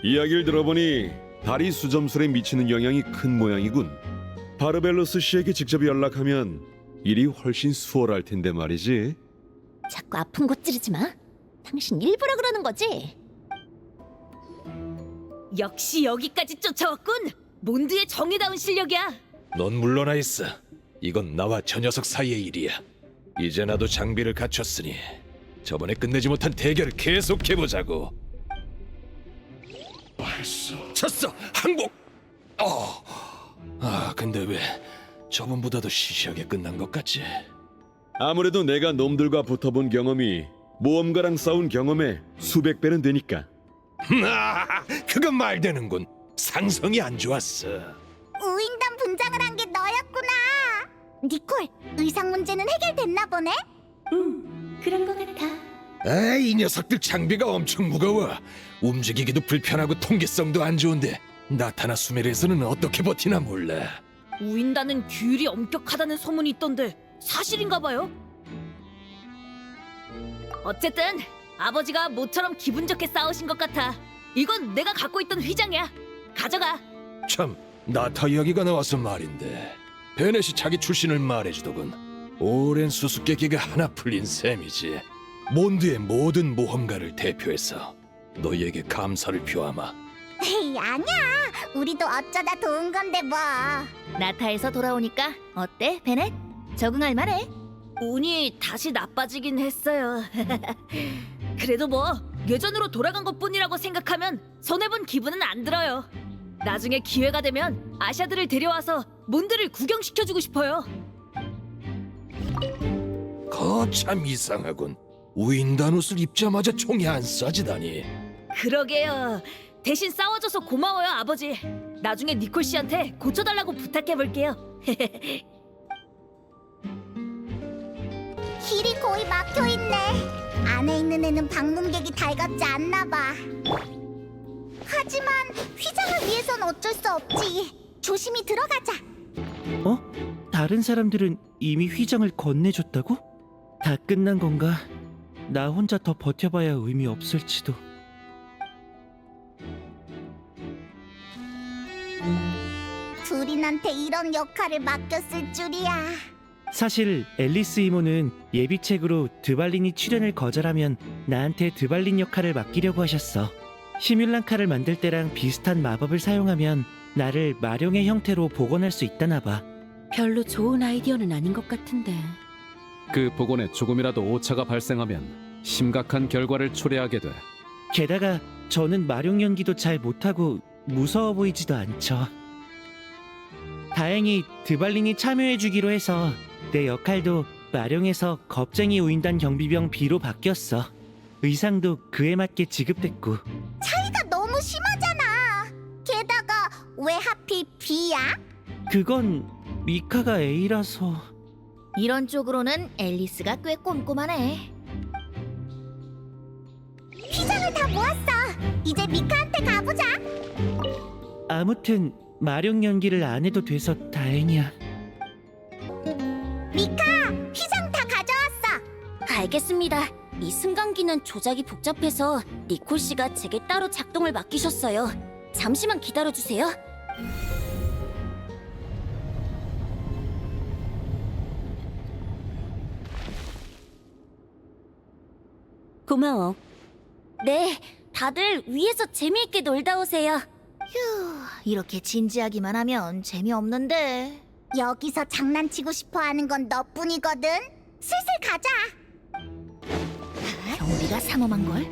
이야기를 들어보니 달이 수점술에 미치는 영향이 큰 모양이군. 바르벨로스 씨에게 직접 연락하면 일이 훨씬 수월할 텐데 말이지. 자꾸 아픈 곳 찌르지 마. 당신 일부러 그러는 거지? 역시 여기까지 쫓아왔군. 몬드의 정의다운 실력이야. 넌 물러나 있어. 이건 나와 저 녀석 사이의 일이야. 이제 나도 장비를 갖췄으니 저번에 끝내지 못한 대결을 계속해보자고. 쳤어! 항복! 근데 왜 저번보다도 시시하게 끝난 것 같지? 아무래도 내가 놈들과 붙어본 경험이 모험가랑 싸운 경험에 수백 배는 되니까. 그건 말되는군. 상성이 안 좋았어. 우인단 분장을 한 게 너였구나. 니콜, 의상 문제는 해결됐나 보네? 그런 것 같아. 이 녀석들 장비가 엄청 무거워. 움직이기도 불편하고 통기성도 안 좋은데 나타나 수메르에서는 어떻게 버티나 몰라. 우인단은 규율이 엄격하다는 소문이 있던데 사실인가 봐요? 어쨌든 아버지가 모처럼 기분 좋게 싸우신 것 같아. 이건 내가 갖고 있던 휘장이야. 가져가. 참, 나타 이야기가 나와서 말인데 베넷이 자기 출신을 말해주더군. 오랜 수수께끼가 하나 풀린 셈이지. 몬드의 모든 모험가를 대표해서 너희에게 감사를 표하마. 에이, 아니야. 우리도 어쩌다 도운 건데 뭐. 나타에서 돌아오니까 어때, 베넷? 적응할 만해? 운이 다시 나빠지긴 했어요. 그래도 뭐 예전으로 돌아간 것뿐이라고 생각하면 손해본 기분은 안 들어요. 나중에 기회가 되면 아샤들을 데려와서 몬드를 구경시켜주고 싶어요. 거참 이상하군. 우인단 옷을 입자마자 총이 안 쏴지다니. 그러게요. 대신 싸워줘서 고마워요, 아버지. 나중에 니콜 씨한테 고쳐달라고 부탁해볼게요. 길이 거의 막혀있네. 안에 있는 애는 방문객이 달갑지 않나 봐. 하지만 휘장을 위해선 어쩔 수 없지. 조심히 들어가자. 다른 사람들은 이미 휘장을 건네줬다고? 다 끝난 건가? 나 혼자 더 버텨봐야 의미 없을지도. 둘인한테 이런 역할을 맡겼을 줄이야. 사실 앨리스 이모는 예비책으로 드발린이 출연을 거절하면 나한테 드발린 역할을 맡기려고 하셨어. 시뮬란카를 만들 때랑 비슷한 마법을 사용하면 나를 마룡의 형태로 복원할 수 있다나 봐. 별로 좋은 아이디어는 아닌 것 같은데. 그 복원에 조금이라도 오차가 발생하면 심각한 결과를 초래하게 돼. 게다가 저는 마룡 연기도 잘 못하고 무서워 보이지도 않죠. 다행히 드발린이 참여해주기로 해서 내 역할도 마룡에서 겁쟁이 우인단 경비병 B로 바뀌었어. 의상도 그에 맞게 지급됐고. 차이가 너무 심하잖아. 게다가 왜 하필 B야? 그건 미카가 A라서. 이런 쪽으로는 앨리스가 꽤 꼼꼼하네. 휘장을 다 모았어. 이제 미카한테 가보자. 아무튼 마룡 연기를 안 해도 돼서 다행이야. 미카, 휘장 알겠습니다. 이 승강기는 조작이 복잡해서 니콜 씨가 제게 따로 작동을 맡기셨어요. 잠시만 기다려주세요. 고마워. 네, 다들 위에서 재미있게 놀다 오세요. 휴, 이렇게 진지하기만 하면 재미없는데. 여기서 장난치고 싶어 하는 건 너뿐이거든. 슬슬 가자. 경비가 삼엄한 걸?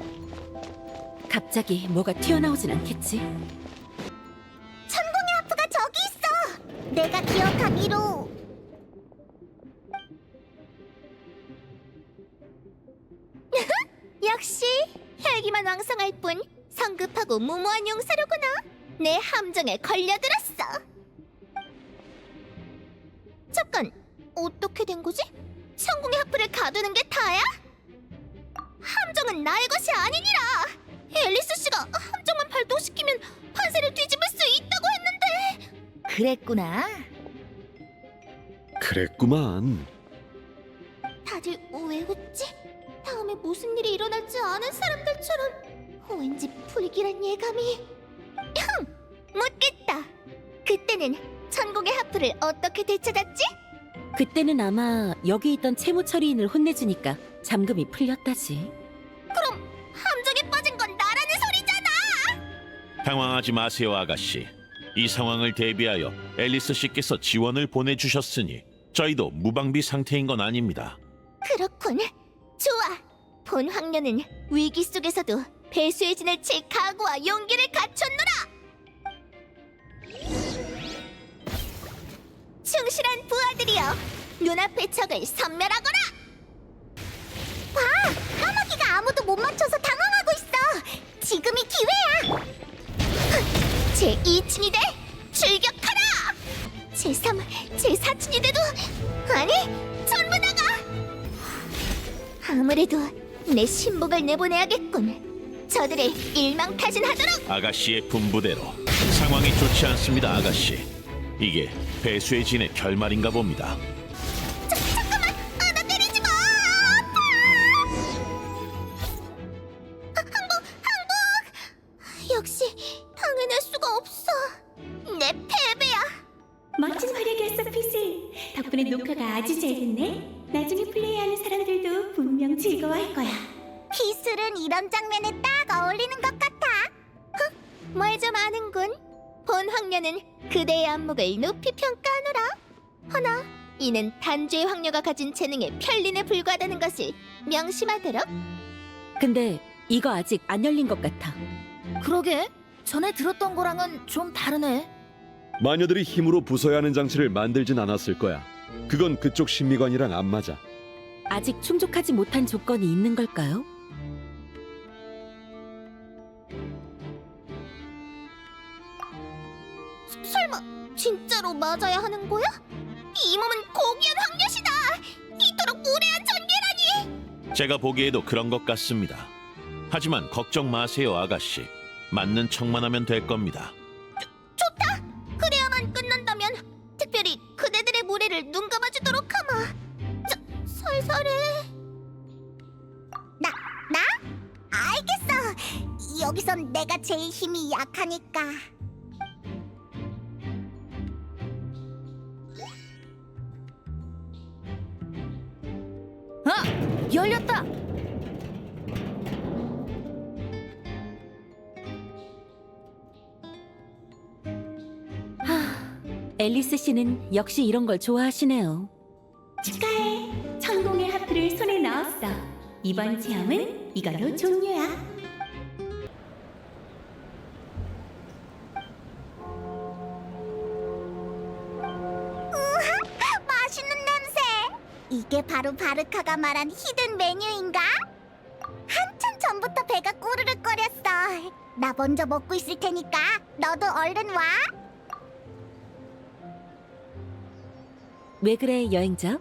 갑자기 뭐가 튀어나오진 않겠지? 천공의 하프가 저기 있어. 내가 기억하기로. 역시 혈기만 왕성할 뿐 성급하고 무모한 용사로구나. 내 함정에 걸려들었어. 잠깐, 어떻게 된 거지? 천공의 하프를 가두는 게 다야? 함정은 나의 것이 아니니라. 앨리스 씨가 함정만 발동시키면 판세를 뒤집을 수 있다고 했는데. 그랬구나. 그랬구만. 다들 왜 웃지? 다음에 무슨 일이 일어날지 아는 사람들처럼 왠지 불길한 예감이. 묻겠다. 그때는 천공의 하프를 어떻게 되찾았지? 그때는 아마 여기 있던 채무 처리인을 혼내주니까 잠금이 풀렸다지. 그럼 함정에 빠진 건 나라는 소리잖아. 당황하지 마세요, 아가씨. 이 상황을 대비하여 앨리스 씨께서 지원을 보내주셨으니 저희도 무방비 상태인 건 아닙니다. 그렇군. 좋아. 본 황녀는 위기 속에서도 배수의 진을 칠 각오와 용기를 갖췄노라. 충실한 부하들이여, 눈앞의 적을 섬멸하거라. 봐, 까마귀가 아무도 못 맞춰서 당황하고 있어. 지금이 기회야. 제2층이 돼 출격하라. 제3, 제4층이 돼도 아니, 전부 나가. 아무래도 내 신복을 내보내야겠군. 저들을 일망타진하도록. 아가씨의 분부대로 상황이 좋지 않습니다, 아가씨. 이게 배수의 진의 결말인가 봅니다. 잠깐만, 나 때리지 마. 항복. 역시 당해낼 수가 없어. 내 패배야. 멋진 활약이었어, 피슬. 덕분에 녹화가 아주 잘 됐네. 나중에 플레이하는 사람들도 분명 즐거워할 거야. 피슬은 이런 장면에 딱 어울리는 것 같아. 뭘 좀 아는군. 본 황녀는 그대의 안목을 높이 평가하노라. 허나 이는 단죄의 황녀가 가진 재능에 편린에 불과하다는 것을 명심하도록. 근데 이거 아직 안 열린 것 같아. 그러게, 전에 들었던 거랑은 좀 다르네. 마녀들이 힘으로 부숴야 하는 장치를 만들진 않았을 거야. 그건 그쪽 심미관이랑 안 맞아. 아직 충족하지 못한 조건이 있는 걸까요? 설마 진짜로 맞아야 하는 거야? 이 몸은 고귀한 황녀시다. 이토록 무례한 전개라니. 제가 보기에도 그런 것 같습니다. 하지만 걱정 마세요, 아가씨. 맞는 척만 하면 될 겁니다. 좋다. 그래야만 끝난다면 특별히 그대들의 무례를 눈감아주도록 하마. 살살해. 나? 알겠어. 여기선 내가 제일 힘이 약하니까. 열렸다. 앨리스 씨는 역시 이런 걸 좋아하시네요. 축하해. 천공의 하프를 손에 넣었어. 이번 체험은 이걸로 종료야. 맛있는 냄새. 이게 바로 바르카가 말한 히든 메뉴인가? 한참 전부터 배가 꼬르륵거렸어. 나 먼저 먹고 있을 테니까 너도 얼른 와. 왜 그래, 여행자?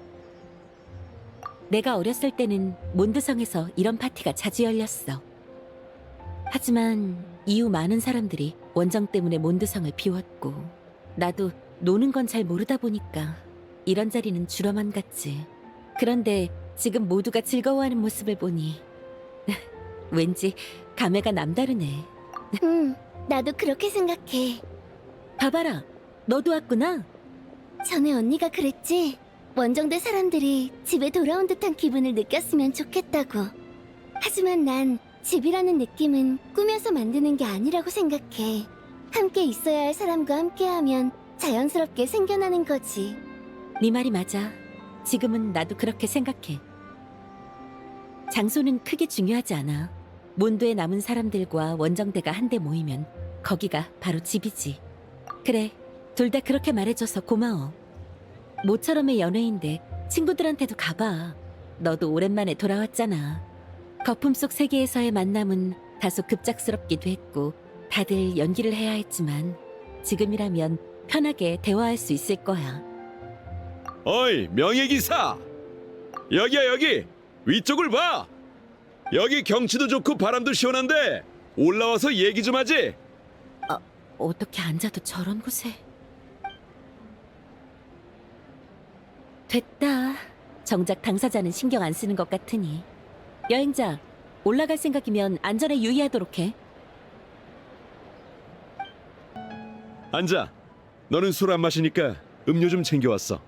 내가 어렸을 때는 몬드성에서 이런 파티가 자주 열렸어. 하지만 이후 많은 사람들이 원정 때문에 몬드성을 비웠고 나도 노는 건 잘 모르다 보니까 이런 자리는 줄어만 갔지. 그런데 지금 모두가 즐거워하는 모습을 보니 왠지 감회가 남다르네. 나도 그렇게 생각해. 봐봐라, 너도 왔구나. 전에 언니가 그랬지? 원정대 사람들이 집에 돌아온 듯한 기분을 느꼈으면 좋겠다고. 하지만 난 집이라는 느낌은 꾸며서 만드는 게 아니라고 생각해. 함께 있어야 할 사람과 함께하면 자연스럽게 생겨나는 거지. 네 말이 맞아. 지금은 나도 그렇게 생각해. 장소는 크게 중요하지 않아. 몬드에 남은 사람들과 원정대가 한데 모이면 거기가 바로 집이지. 그래, 둘 다 그렇게 말해줘서 고마워. 모처럼의 연애인데 친구들한테도 가봐. 너도 오랜만에 돌아왔잖아. 거품 속 세계에서의 만남은 다소 급작스럽기도 했고 다들 연기를 해야 했지만 지금이라면 편하게 대화할 수 있을 거야. 어이, 명예기사! 여기야, 여기! 위쪽을 봐! 여기 경치도 좋고 바람도 시원한데 올라와서 얘기 좀 하지? 어떻게 앉아도 저런 곳에... 됐다. 정작 당사자는 신경 안 쓰는 것 같으니. 여행자, 올라갈 생각이면 안전에 유의하도록 해. 앉아. 너는 술 안 마시니까 음료 좀 챙겨왔어.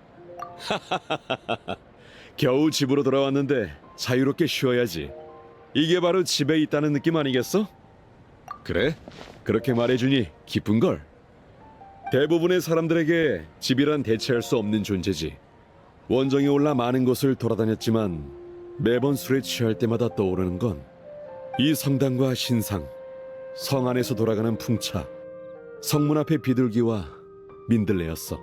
겨우 집으로 돌아왔는데 자유롭게 쉬어야지. 이게 바로 집에 있다는 느낌 아니겠어? 그래? 그렇게 말해주니 기쁜걸. 대부분의 사람들에게 집이란 대체할 수 없는 존재지. 원정에 올라 많은 곳을 돌아다녔지만 매번 술에 취할 때마다 떠오르는 건 이 성당과 신상, 성 안에서 돌아가는 풍차, 성문 앞의 비둘기와 민들레였어.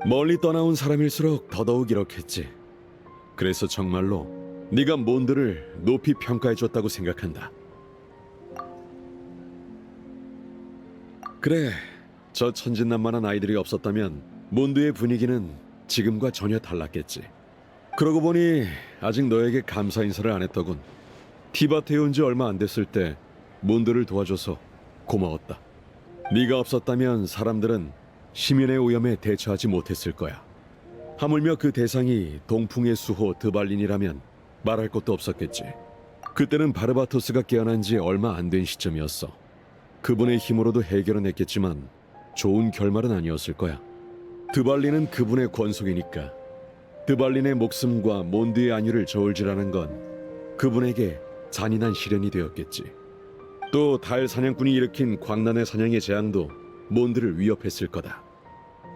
멀리 떠나온 사람일수록 더더욱 이렇겠지. 그래서 정말로 네가 몬드를 높이 평가해줬다고 생각한다. 그래, 저 천진난만한 아이들이 없었다면 몬드의 분위기는 지금과 전혀 달랐겠지. 그러고 보니 아직 너에게 감사 인사를 안 했더군. 티바트에 온 지 얼마 안 됐을 때 몬드를 도와줘서 고마웠다. 네가 없었다면 사람들은 시민의 오염에 대처하지 못했을 거야. 하물며 그 대상이 동풍의 수호 드발린이라면 말할 것도 없었겠지. 그때는 바르바토스가 깨어난 지 얼마 안 된 시점이었어. 그분의 힘으로도 해결은 했겠지만 좋은 결말은 아니었을 거야. 드발린은 그분의 권속이니까. 드발린의 목숨과 몬드의 안위를 저울질하는 건 그분에게 잔인한 시련이 되었겠지. 또 달 사냥꾼이 일으킨 광란의 사냥의 재앙도 몬드를 위협했을 거다.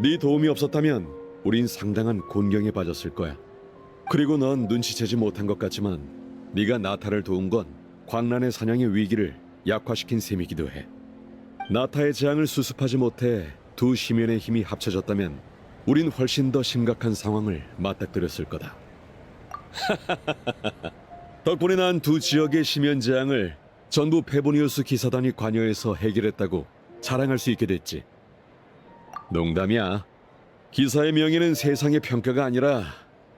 네 도움이 없었다면 우린 상당한 곤경에 빠졌을 거야. 그리고 넌 눈치채지 못한 것 같지만 네가 나타를 도운 건 광란의 사냥의 위기를 약화시킨 셈이기도 해. 나타의 재앙을 수습하지 못해 두 시면의 힘이 합쳐졌다면 우린 훨씬 더 심각한 상황을 맞닥뜨렸을 거다. 덕분에 난 두 지역의 심연 재앙을 전부 페보니우스 기사단이 관여해서 해결했다고 자랑할 수 있게 됐지. 농담이야. 기사의 명예는 세상의 평가가 아니라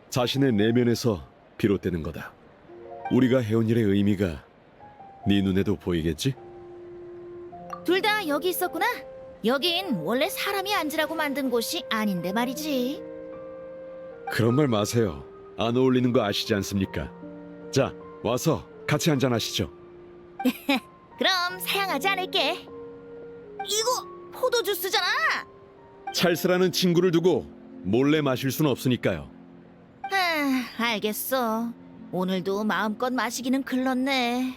자신의 내면에서 비롯되는 거다. 우리가 해온 일의 의미가 네 눈에도 보이겠지? 둘 다 여기 있었구나. 여긴 원래 사람이 앉으라고 만든 곳이 아닌데 말이지. 그런 말 마세요. 안 어울리는 거 아시지 않습니까? 자, 와서 같이 한잔하시죠. 그럼 사양하지 않을게. 이거 포도 주스잖아. 찰스라는 친구를 두고 몰래 마실 수는 없으니까요. 알겠어. 오늘도 마음껏 마시기는 글렀네.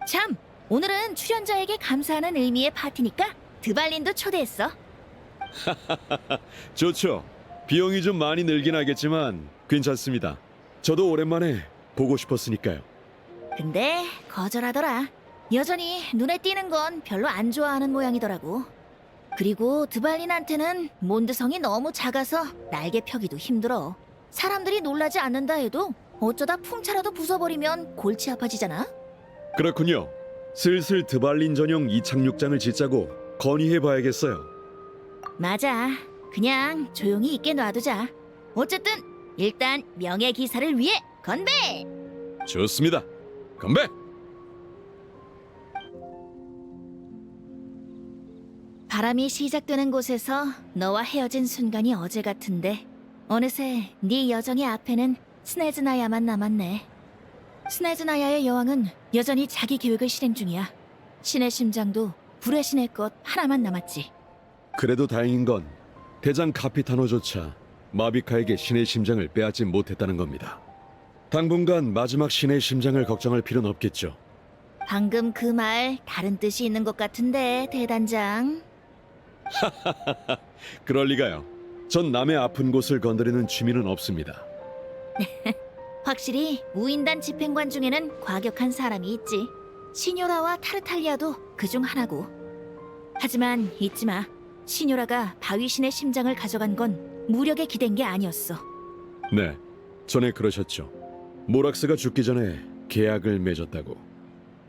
참, 오늘은 출연자에게 감사하는 의미의 파티니까 드발린도 초대했어. 좋죠. 비용이 좀 많이 늘긴 하겠지만 괜찮습니다. 저도 오랜만에 보고 싶었으니까요. 근데 거절하더라. 여전히 눈에 띄는 건 별로 안 좋아하는 모양이더라고. 그리고 드발린한테는 몬드성이 너무 작아서 날개 펴기도 힘들어. 사람들이 놀라지 않는다 해도 어쩌다 풍차라도 부숴버리면 골치 아파지잖아. 그렇군요. 슬슬 드발린 전용 이착륙장을 짓자고 건의해봐야겠어요. 맞아. 그냥 조용히 있게 놔두자. 어쨌든 일단 명예 기사를 위해 건배! 좋습니다. 건배! 바람이 시작되는 곳에서 너와 헤어진 순간이 어제 같은데 어느새 네 여정의 앞에는 스네즈나야만 남았네. 스네즈나야의 여왕은 여전히 자기 계획을 실행 중이야. 신의 심장도 불의 신의 것 하나만 남았지. 그래도 다행인 건 대장 카피타노조차 마비카에게 신의 심장을 빼앗지 못했다는 겁니다. 당분간 마지막 신의 심장을 걱정할 필요는 없겠죠. 방금 그 말 다른 뜻이 있는 것 같은데, 대단장. 그럴 리가요. 전 남의 아픈 곳을 건드리는 취미는 없습니다. 확실히 우인단 집행관 중에는 과격한 사람이 있지. 시뇨라와 타르탈리아도 그중 하나고. 하지만 잊지 마. 시뇨라가 바위신의 심장을 가져간 건 무력에 기댄 게 아니었어. 네, 전에 그러셨죠. 모락스가 죽기 전에 계약을 맺었다고.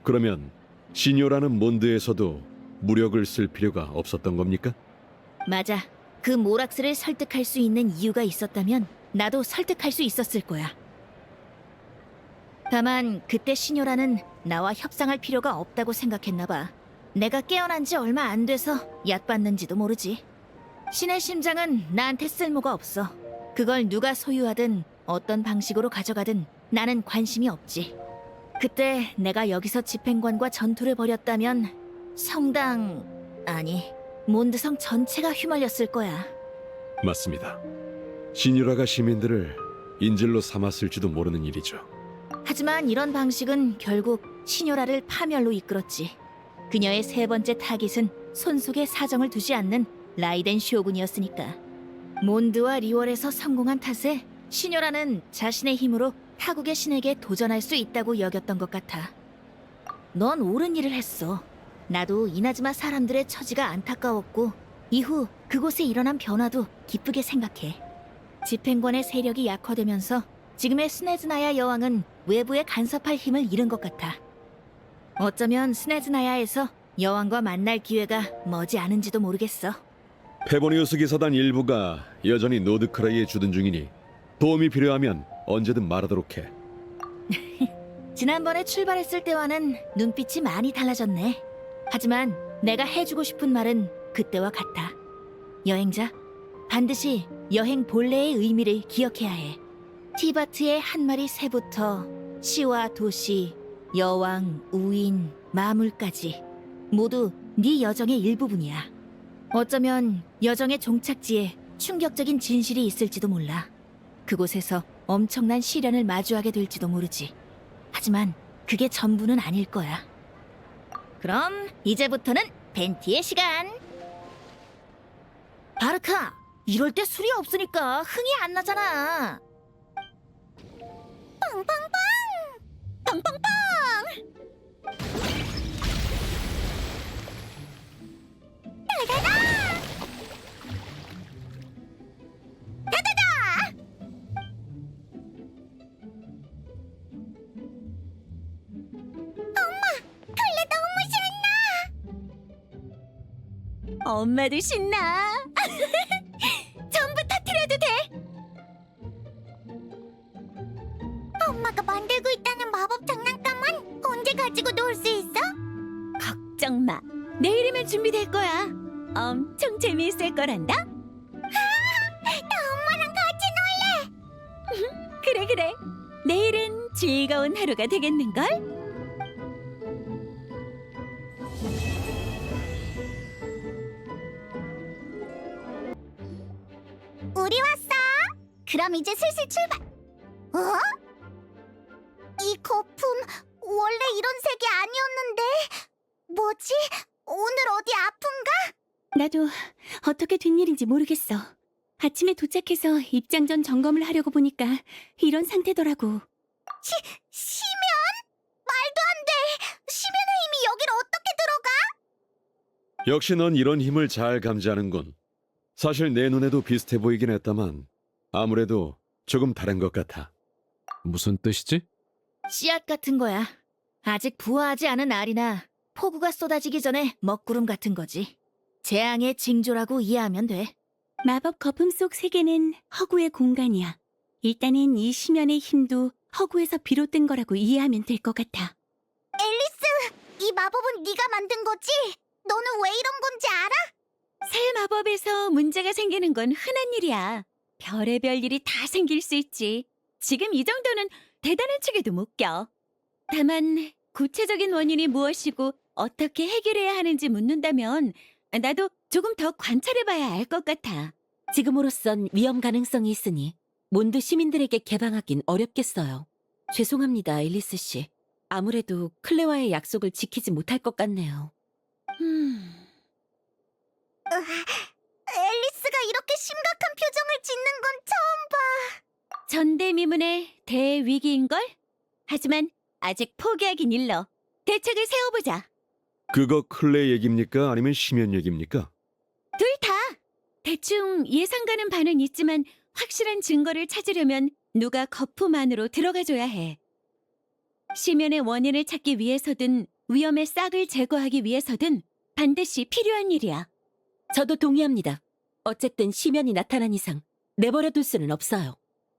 그러면 시뇨라는 몬드에서도 무력을 쓸 필요가 없었던 겁니까? 맞아. 그 모락스를 설득할 수 있는 이유가 있었다면 나도 설득할 수 있었을 거야. 다만 그때 시뇨라는 나와 협상할 필요가 없다고 생각했나 봐. 내가 깨어난 지 얼마 안 돼서 얕봤는지도 모르지. 신의 심장은 나한테 쓸모가 없어. 그걸 누가 소유하든 어떤 방식으로 가져가든 나는 관심이 없지. 그때 내가 여기서 집행관과 전투를 벌였다면 성당... 아니, 몬드성 전체가 휘말렸을 거야. 맞습니다. 시뉴라가 시민들을 인질로 삼았을지도 모르는 일이죠. 하지만 이런 방식은 결국 시뇨라를 파멸로 이끌었지. 그녀의 세 번째 타깃은 손속에 사정을 두지 않는 라이덴 쇼군이었으니까. 몬드와 리월에서 성공한 탓에 시뇨라는 자신의 힘으로 타국의 신에게 도전할 수 있다고 여겼던 것 같아. 넌 옳은 일을 했어. 나도 이나즈마 사람들의 처지가 안타까웠고 이후 그곳에 일어난 변화도 기쁘게 생각해. 집행관의 세력이 약화되면서 지금의 스네즈나야 여왕은 외부에 간섭할 힘을 잃은 것 같아. 어쩌면 스네즈나야에서 여왕과 만날 기회가 머지않은지도 모르겠어. 페보니우스 기사단 일부가 여전히 노드크라이에 주둔 중이니 도움이 필요하면 언제든 말하도록 해. 지난번에 출발했을 때와는 눈빛이 많이 달라졌네. 하지만 내가 해주고 싶은 말은 그때와 같아. 여행자, 반드시 여행 본래의 의미를 기억해야 해. 티바트의 한 마리 새부터 시와 도시, 여왕, 우인, 마물까지 모두 네 여정의 일부분이야. 어쩌면 여정의 종착지에 충격적인 진실이 있을지도 몰라. 그곳에서 엄청난 시련을 마주하게 될지도 모르지. 하지만 그게 전부는 아닐 거야. 그럼 이제부터는 벤티의 시간. 바르카, 이럴 때 술이 없으니까 흥이 안 나잖아. 팡팡팡! 팡팡팡! 따다다! 따다다! 엄마, 클레 너무 신나! 엄마도 신나. 전부 터뜨려도 돼. 엄마가 만들고 있다는 마법 장난감은 언제 가지고 놀 수 있어? 걱정 마. 내일이면 준비될 거야. 엄청 재미있을 거란다. 나 엄마랑 같이 놀래! 그래 그래. 내일은 즐거운 하루가 되겠는걸? 우리 왔어! 그럼 이제 슬슬 출발! 어? 이 거품 원래 이런 색이 아니었는데 뭐지? 오늘 어디 아픈가? 나도 어떻게 된 일인지 모르겠어. 아침에 도착해서 입장 전 점검을 하려고 보니까 이런 상태더라고. 시면? 말도 안 돼! 시면의 힘이 여길 어떻게 들어가? 역시 넌 이런 힘을 잘 감지하는군. 사실 내 눈에도 비슷해 보이긴 했다만 아무래도 조금 다른 것 같아. 무슨 뜻이지? 씨앗 같은 거야. 아직 부화하지 않은 알이나 폭우가 쏟아지기 전에 먹구름 같은 거지. 재앙의 징조라고 이해하면 돼. 마법 거품 속 세계는 허구의 공간이야. 일단은 이 심연의 힘도 허구에서 비롯된 거라고 이해하면 될 것 같아. 앨리스! 이 마법은 네가 만든 거지? 너는 왜 이런 건지 알아? 새 마법에서 문제가 생기는 건 흔한 일이야. 별의별 일이 다 생길 수 있지. 지금 이 정도는 대단한 척에도 못 껴. 다만 구체적인 원인이 무엇이고 어떻게 해결해야 하는지 묻는다면 나도 조금 더 관찰해봐야 알 것 같아. 지금으로선 위험 가능성이 있으니 몬드 시민들에게 개방하긴 어렵겠어요. 죄송합니다, 앨리스 씨. 아무래도 클레와의 약속을 지키지 못할 것 같네요. 앨리스가 이렇게 심각한 표정을 짓는 건 처음 봐. 전대미문의 대위기인걸? 하지만 아직 포기하긴 일러. 대책을 세워보자. 그거 클레 얘기입니까? 아니면 심연 얘기입니까? 둘 다! 대충 예상 가는 바는 있지만 확실한 증거를 찾으려면 누가 거품 안으로 들어가줘야 해. 심연의 원인을 찾기 위해서든 위험의 싹을 제거하기 위해서든 반드시 필요한 일이야. 저도 동의합니다. 어쨌든 심연이 나타난 이상 내버려둘 수는 없어요.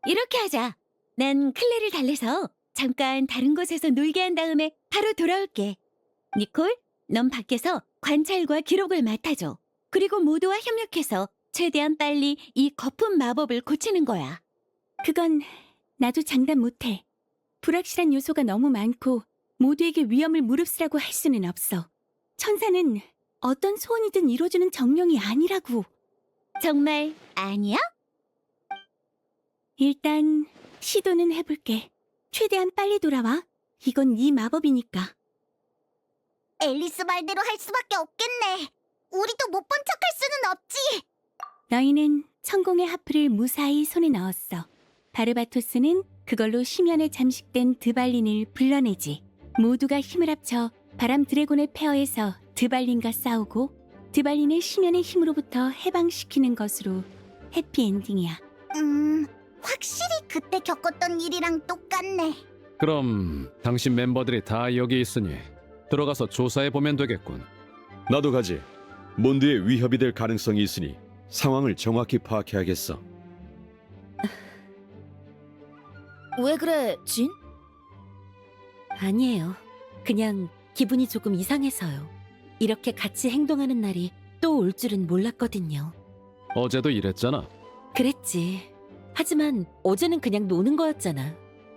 이렇게 하자. 난 클레를 달래서 잠깐 다른 곳에서 놀게 한 다음에 바로 돌아올게. 니콜, 넌 밖에서 관찰과 기록을 맡아줘. 그리고 모두와 협력해서 최대한 빨리 이 거품 마법을 고치는 거야. 그건 나도 장담 못해. 불확실한 요소가 너무 많고 모두에게 위험을 무릅쓰라고 할 수는 없어. 천사는 어떤 소원이든 이뤄주는 정령이 아니라고. 정말 아니야? 일단 시도는 해볼게. 최대한 빨리 돌아와. 이건 네 마법이니까. 앨리스 말대로 할 수밖에 없겠네. 우리도 못 본 척할 수는 없지. 너희는 천공의 하프를 무사히 손에 넣었어. 바르바토스는 그걸로 심연에 잠식된 드발린을 불러내지. 모두가 힘을 합쳐 바람 드래곤의 폐허에서 드발린과 싸우고 드발린을 심연의 힘으로부터 해방시키는 것으로 해피엔딩이야. 확실히 그때 겪었던 일이랑 똑같네. 그럼 당신 멤버들이 다 여기 있으니 들어가서 조사해 보면 되겠군. 나도 가지. 몬드에 위협이 될 가능성이 있으니 상황을 정확히 파악해야겠어. 왜 그래, 진? 아니에요. 그냥 기분이 조금 이상해서요. 이렇게 같이 행동하는 날이 또 올 줄은 몰랐거든요. 어제도 이랬잖아. 그랬지. 하지만 어제는 그냥 노는 거였잖아.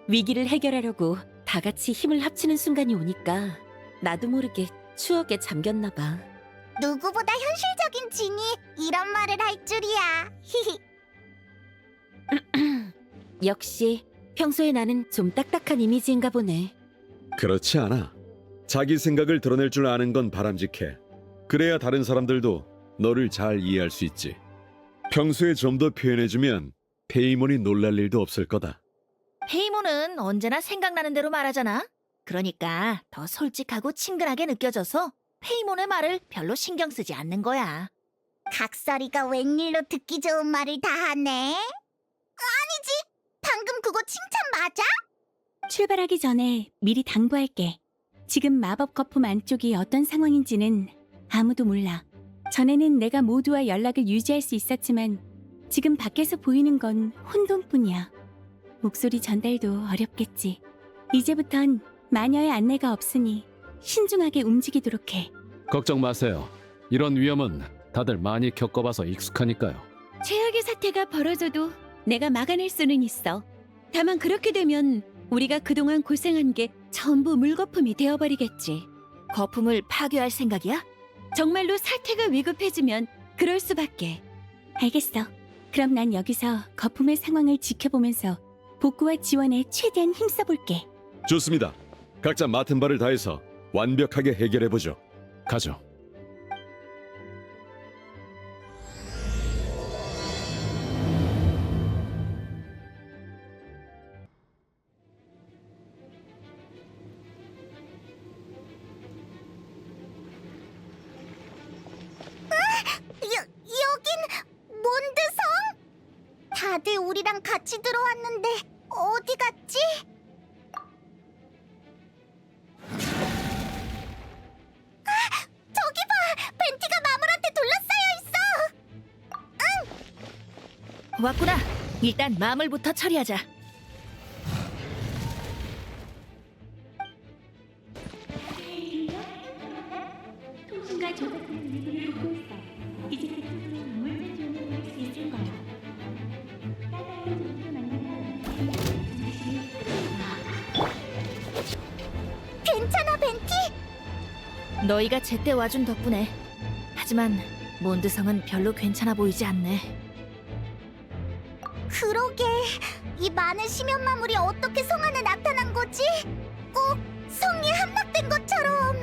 위기를 해결하려고 다 같이 힘을 합치는 순간이 오니까 나도 모르게 추억에 잠겼나 봐. 누구보다 현실적인 진이 이런 말을 할 줄이야. 히히. 역시 평소에 나는 좀 딱딱한 이미지인가 보네. 그렇지 않아. 자기 생각을 드러낼 줄 아는 건 바람직해. 그래야 다른 사람들도 너를 잘 이해할 수 있지. 평소에 좀 더 표현해주면 페이몬이 놀랄 일도 없을 거다. 페이몬은 언제나 생각나는 대로 말하잖아. 그러니까 더 솔직하고 친근하게 느껴져서 페이몬의 말을 별로 신경 쓰지 않는 거야. 각설이가 웬일로 듣기 좋은 말을 다 하네. 아니지. 방금 그거 칭찬 맞아? 출발하기 전에 미리 당부할게. 지금 마법 거품 안쪽이 어떤 상황인지는 아무도 몰라. 전에는 내가 모두와 연락을 유지할 수 있었지만 지금 밖에서 보이는 건 혼돈뿐이야. 목소리 전달도 어렵겠지. 이제부턴 마녀의 안내가 없으니 신중하게 움직이도록 해. 걱정 마세요. 이런 위험은 다들 많이 겪어봐서 익숙하니까요. 최악의 사태가 벌어져도 내가 막아낼 수는 있어. 다만 그렇게 되면 우리가 그동안 고생한 게 전부 물거품이 되어버리겠지. 거품을 파괴할 생각이야? 정말로 사태가 위급해지면 그럴 수밖에. 알겠어. 그럼 난 여기서 거품의 상황을 지켜보면서 복구와 지원에 최대한 힘써볼게. 좋습니다. 각자 맡은 바를 다해서 완벽하게 해결해보죠. 가죠. 여긴 몬드성? 다들 우리랑 같이 들어왔는데 어디 갔지? 저기 봐! 벤티가 마물한테 둘러싸여 있어! 왔구나. 일단 마물부터 처리하자. 통신과 조작하는 일들을 보고 있어. 이제부터 물질 지원을 할 수 있을 거야. 따뜻한 조직을 만나면 너희가 제때 와준 덕분에. 하지만 몬드성은 별로 괜찮아 보이지 않네. 그러게, 이 많은 심연 마물이 어떻게 성 안에 나타난 거지? 꼭 성이 함락된 것처럼.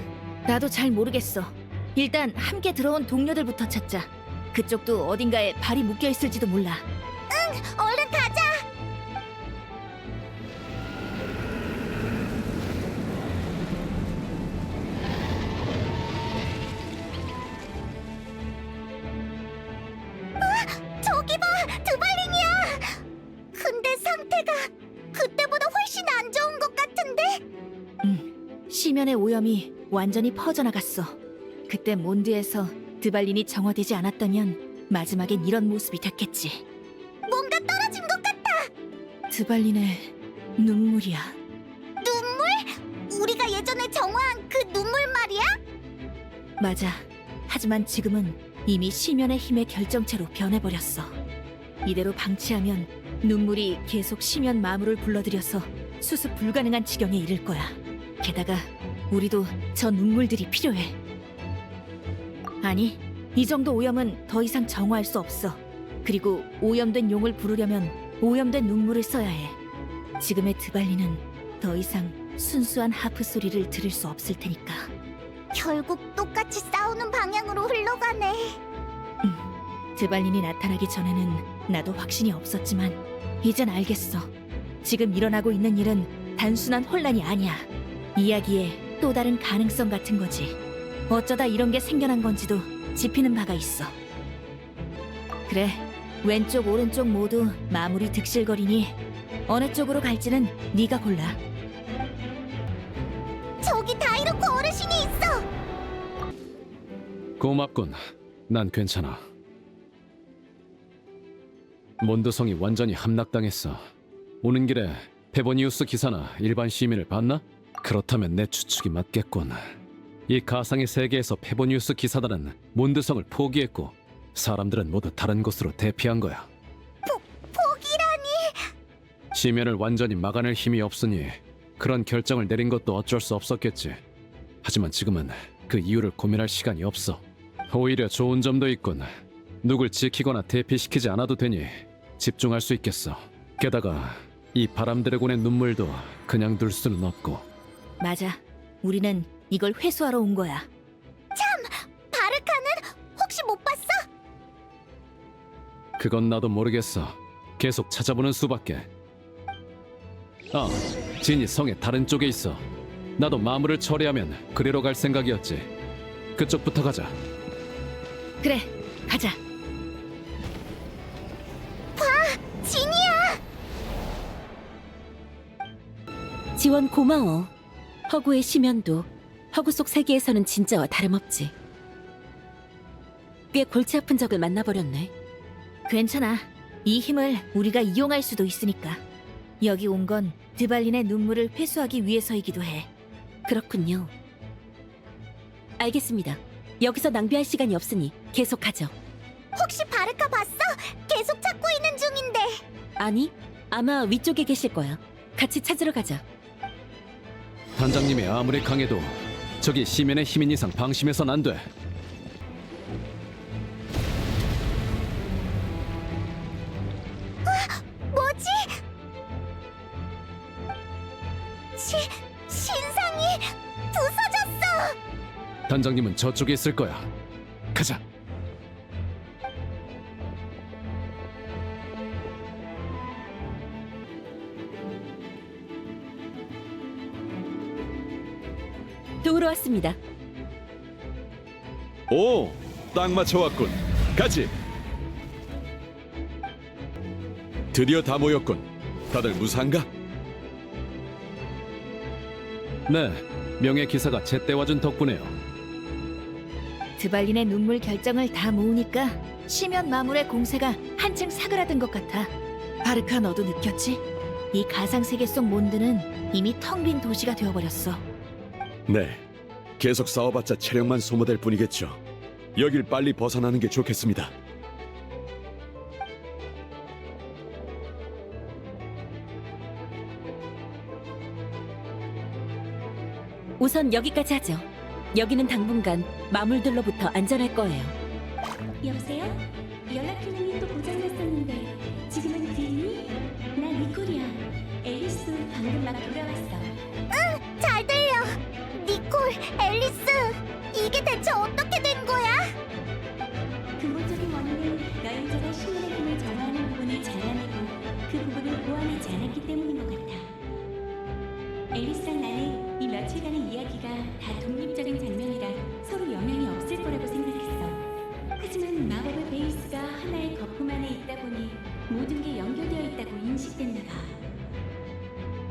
나도 잘 모르겠어. 일단 함께 들어온 동료들부터 찾자. 그쪽도 어딘가에 발이 묶여 있을지도 몰라. 얼른 가자. 저기 봐, 드발린이야. 근데 상태가 그때보다 훨씬 안 좋은 것 같은데? 시면의 오염이 완전히 퍼져나갔어. 그때 몬드에서 드발린이 정화되지 않았다면 마지막엔 이런 모습이 됐겠지. 뭔가 떨어진 것 같아. 드발린의 눈물이야. 눈물? 우리가 예전에 정화한 그 눈물 말이야? 맞아. 하지만 지금은 이미 시면의 힘의 결정체로 변해버렸어. 이대로 방치하면 눈물이 계속 시면 마물을 불러들여서 수습 불가능한 지경에 이를 거야. 게다가 우리도 저 눈물들이 필요해. 아니, 이 정도 오염은 더 이상 정화할 수 없어. 그리고 오염된 용을 부르려면 오염된 눈물을 써야 해. 지금의 드발리는 더 이상 순수한 하프 소리를 들을 수 없을 테니까. 결국 똑같이 싸우는 방향으로 흘러가네. 드발린이 나타나기 전에는 나도 확신이 없었지만 이젠 알겠어. 지금 일어나고 있는 일은 단순한 혼란이 아니야. 이야기에 또 다른 가능성 같은 거지. 어쩌다 이런 게 생겨난 건지도 짚히는 바가 있어. 그래, 왼쪽 오른쪽 모두 마무리 득실거리니 어느 쪽으로 갈지는 네가 골라. 저기 다이로코 어르신이 있어. 고맙군. 난 괜찮아. 몬드성이 완전히 함락당했어. 오는 길에 페보니우스 기사나 일반 시민을 봤나? 그렇다면 내 추측이 맞겠군. 이 가상의 세계에서 페보니우스 기사단은 몬드성을 포기했고 사람들은 모두 다른 곳으로 대피한 거야. 포기라니? 시면을 완전히 막아낼 힘이 없으니 그런 결정을 내린 것도 어쩔 수 없었겠지. 하지만 지금은 그 이유를 고민할 시간이 없어. 오히려 좋은 점도 있군. 누굴 지키거나 대피시키지 않아도 되니 집중할 수 있겠어. 게다가 이 바람 드래곤의 눈물도 그냥 둘 수는 없고. 맞아. 우리는 이걸 회수하러 온 거야. 바르카는 혹시 못 봤어? 그건 나도 모르겠어. 계속 찾아보는 수밖에. 아, 진이 성의 다른 쪽에 있어. 나도 마물을 처리하면 그리로 갈 생각이었지. 그쪽부터 가자. 그래, 가자. 진이야. 지원 고마워. 허구의 심연도 허구 속 세계에서는 진짜와 다름없지. 꽤 골치 아픈 적을 만나버렸네. 괜찮아. 이 힘을 우리가 이용할 수도 있으니까. 여기 온 건 드발린의 눈물을 회수하기 위해서이기도 해. 그렇군요. 알겠습니다. 여기서 낭비할 시간이 없으니 계속하죠. 혹시 바르카 봤어? 계속 찾고 있는 중인데. 아니, 아마 위쪽에 계실 거야. 같이 찾으러 가자. 단장님이 아무리 강해도 저기 시면의 힘인 이상 방심해선 안 돼. 뭐지? 신상이 부서졌어. 단장님은 저쪽에 있을 거야. 가자. 도우러 왔습니다. 오, 딱 맞춰왔군. 가지. 드디어 다 모였군. 다들 무사한가? 네, 명예 기사가 제때 와준 덕분에요. 드발린의 눈물 결정을 다 모으니까 시면 마물의 공세가 한층 사그라든 것 같아. 바르카, 너도 느꼈지? 이 가상세계 속 몬드는 이미 텅 빈 도시가 되어버렸어. 네, 계속 싸워봤자 체력만 소모될 뿐이겠죠. 여길 빨리 벗어나는 게 좋겠습니다. 우선 여기까지 하죠. 여기는 당분간 마물들로부터 안전할 거예요. 여보세요? 연락 기능이 또 고장났었는데 지금은 들리니? 나 니콜이야. 앨리스 방금 막 돌아왔어. 잘 들려. 니콜, 앨리스, 이게 대체 어떻게 된 거야? 근본적인 원인은 여행자가 신문의 힘을 정화하는 부분을 잘라내고 그 부분을 보완하지 않았기 때문인 것 같아. 앨리스랑 나는 이 며칠간의 이야기가 다 독립적인 장면이라 서로 영향이 없을 거라고 생각했어. 하지만 마법의 베이스가 하나의 거품 안에 있다 보니 모든 게 연결되어 있다고 인식됐나 봐.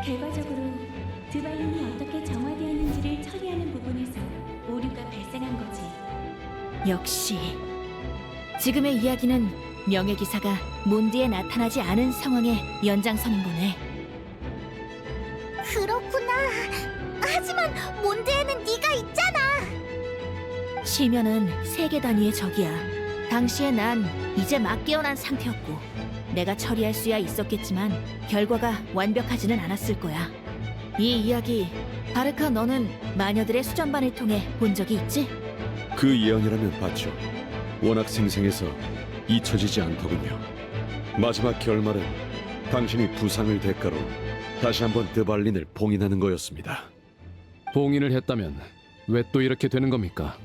결과적으로 드발린이 어떻게 정화되었는지를 처리하는 부분에서 오류가 발생한 거지. 역시 지금의 이야기는 명예기사가 몬드에 나타나지 않은 상황의 연장선인 거네. 그렇구나. 하지만 몬드에는 네가 있잖아. 시면은 세계 단위의 적이야. 당시에 난 이제 막 깨어난 상태였고 내가 처리할 수야 있었겠지만 결과가 완벽하지는 않았을 거야. 이 이야기 바르카 너는 마녀들의 수전반을 통해 본 적이 있지? 그 예언이라면 봤죠. 워낙 생생해서 잊혀지지 않더군요. 마지막 결말은 당신이 부상을 대가로 다시 한번 드발린을 봉인하는 거였습니다. 봉인을 했다면 왜 또 이렇게 되는 겁니까?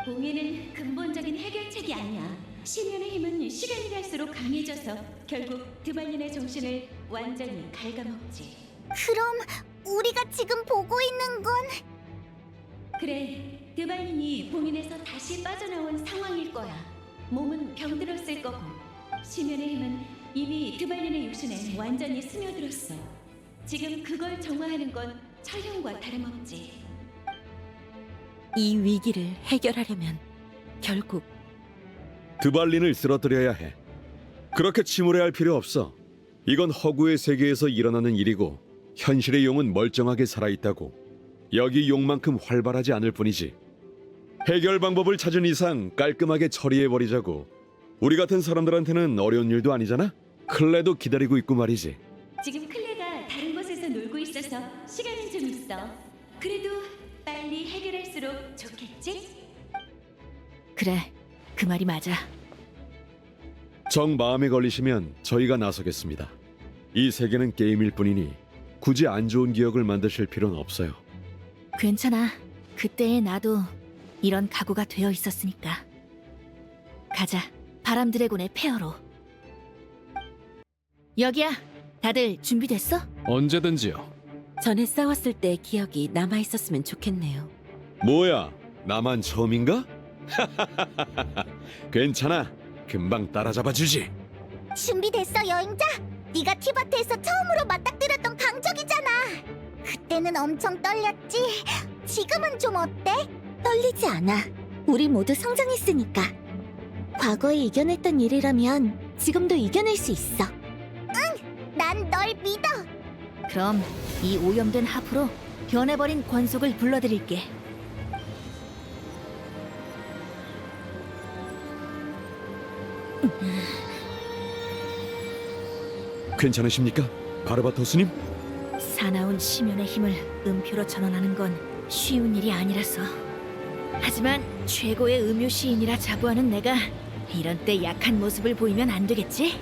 봉인은 근본적인 해결책이 아니야. 시면의 힘은 시간이 갈수록 강해져서 결국 드발린의 정신을 완전히 갉아먹지. 그럼 우리가 지금 보고 있는 건 그래, 드발린이 봉인에서 다시 빠져나온 상황일 거야. 몸은 병들었을 거고 시면의 힘은 이미 드발린의 육신에 완전히 스며들었어. 지금 그걸 정화하는 건 철형과 다름없지. 이 위기를 해결하려면 결국 드발린을 쓰러뜨려야 해. 그렇게 침울해할 필요 없어. 이건 허구의 세계에서 일어나는 일이고 현실의 용은 멀쩡하게 살아있다고. 여기 용만큼 활발하지 않을 뿐이지. 해결 방법을 찾은 이상 깔끔하게 처리해버리자고. 우리 같은 사람들한테는 어려운 일도 아니잖아? 클레도 기다리고 있고 말이지. 지금 클레가 다른 곳에서 놀고 있어서 시간은 좀 있어. 그래도 빨리 해결할수록 좋겠지? 그래, 그 말이 맞아. 정 마음에 걸리시면 저희가 나서겠습니다. 이 세계는 게임일 뿐이니 굳이 안 좋은 기억을 만드실 필요는 없어요. 괜찮아. 그때의 나도 이런 각오가 되어 있었으니까. 가자, 바람 드래곤의 폐허로. 여기야. 다들 준비됐어? 언제든지요. 전에 싸웠을 때 기억이 남아있었으면 좋겠네요. 뭐야, 나만 처음인가? 괜찮아, 금방 따라잡아주지. 준비됐어, 여행자? 네가 티바트에서 처음으로 맞닥뜨렸던 강적이잖아. 그때는 엄청 떨렸지. 지금은 좀 어때? 떨리지 않아. 우리 모두 성장했으니까. 과거에 이겨냈던 일이라면 지금도 이겨낼 수 있어. 응, 난 널 믿어. 그럼 이 오염된 하프로 변해버린 권속을 불러드릴게. 괜찮으십니까, 바르바토스님? 사나운 시면의 힘을 음표로 전환하는 건 쉬운 일이 아니라서. 하지만 최고의 음유 시인이라 자부하는 내가 이런 때 약한 모습을 보이면 안 되겠지?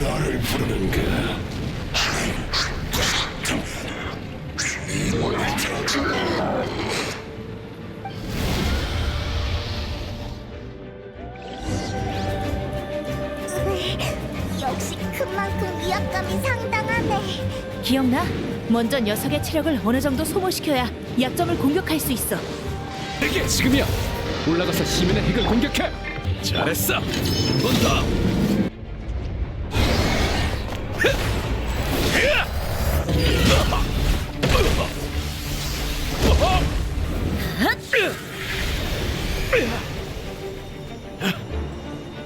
나를 부르는가? 역시 큰 만큼 위압감이 상당하네. 기억나? 먼저 녀석의 체력을 어느 정도 소모시켜야 약점을 공격할 수 있어. 이게 지금이야. 올라가서 시민의 핵을 공격해. 잘했어. 한 번 더.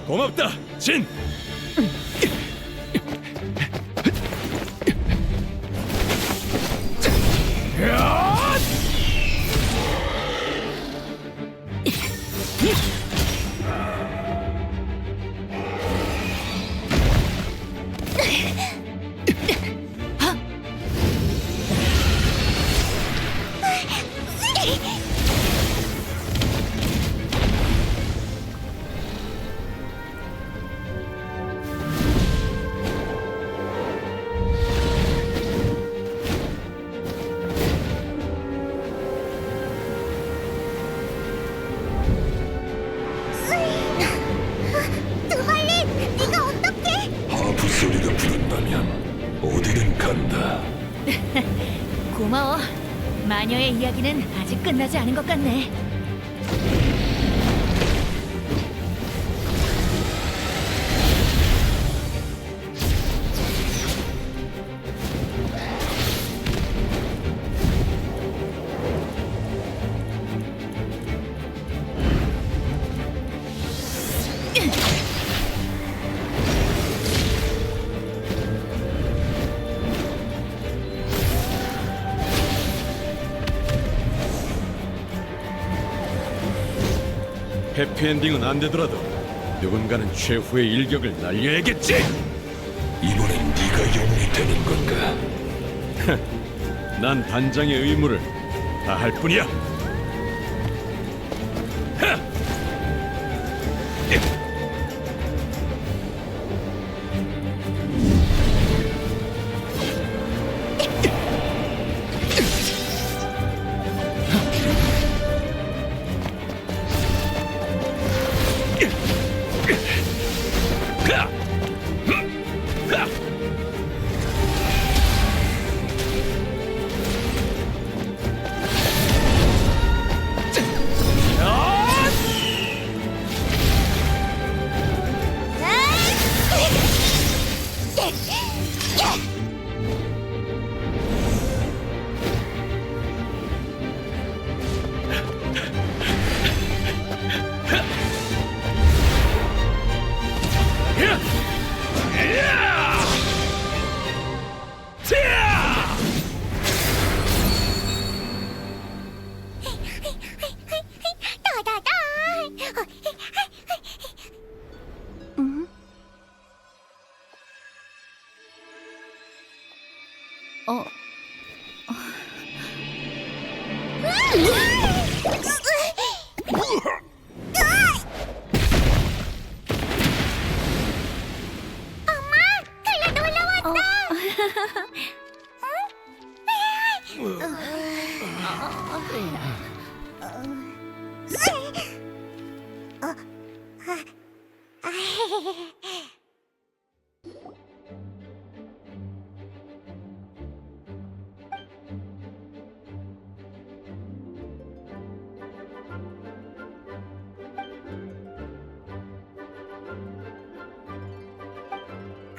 고맙다, 진. 드발린, 네가 어떻게? 하프 소리가 부른다면 어디든 간다. 고마워. 마녀의 이야기는 아직 끝나지 않은 것 같네. 해피엔딩은 안 되더라도 누군가는 최후의 일격을 날려야겠지. 이번엔 네가 영웅이 되는 건가? 난 단장의 의무를 다할 뿐이야.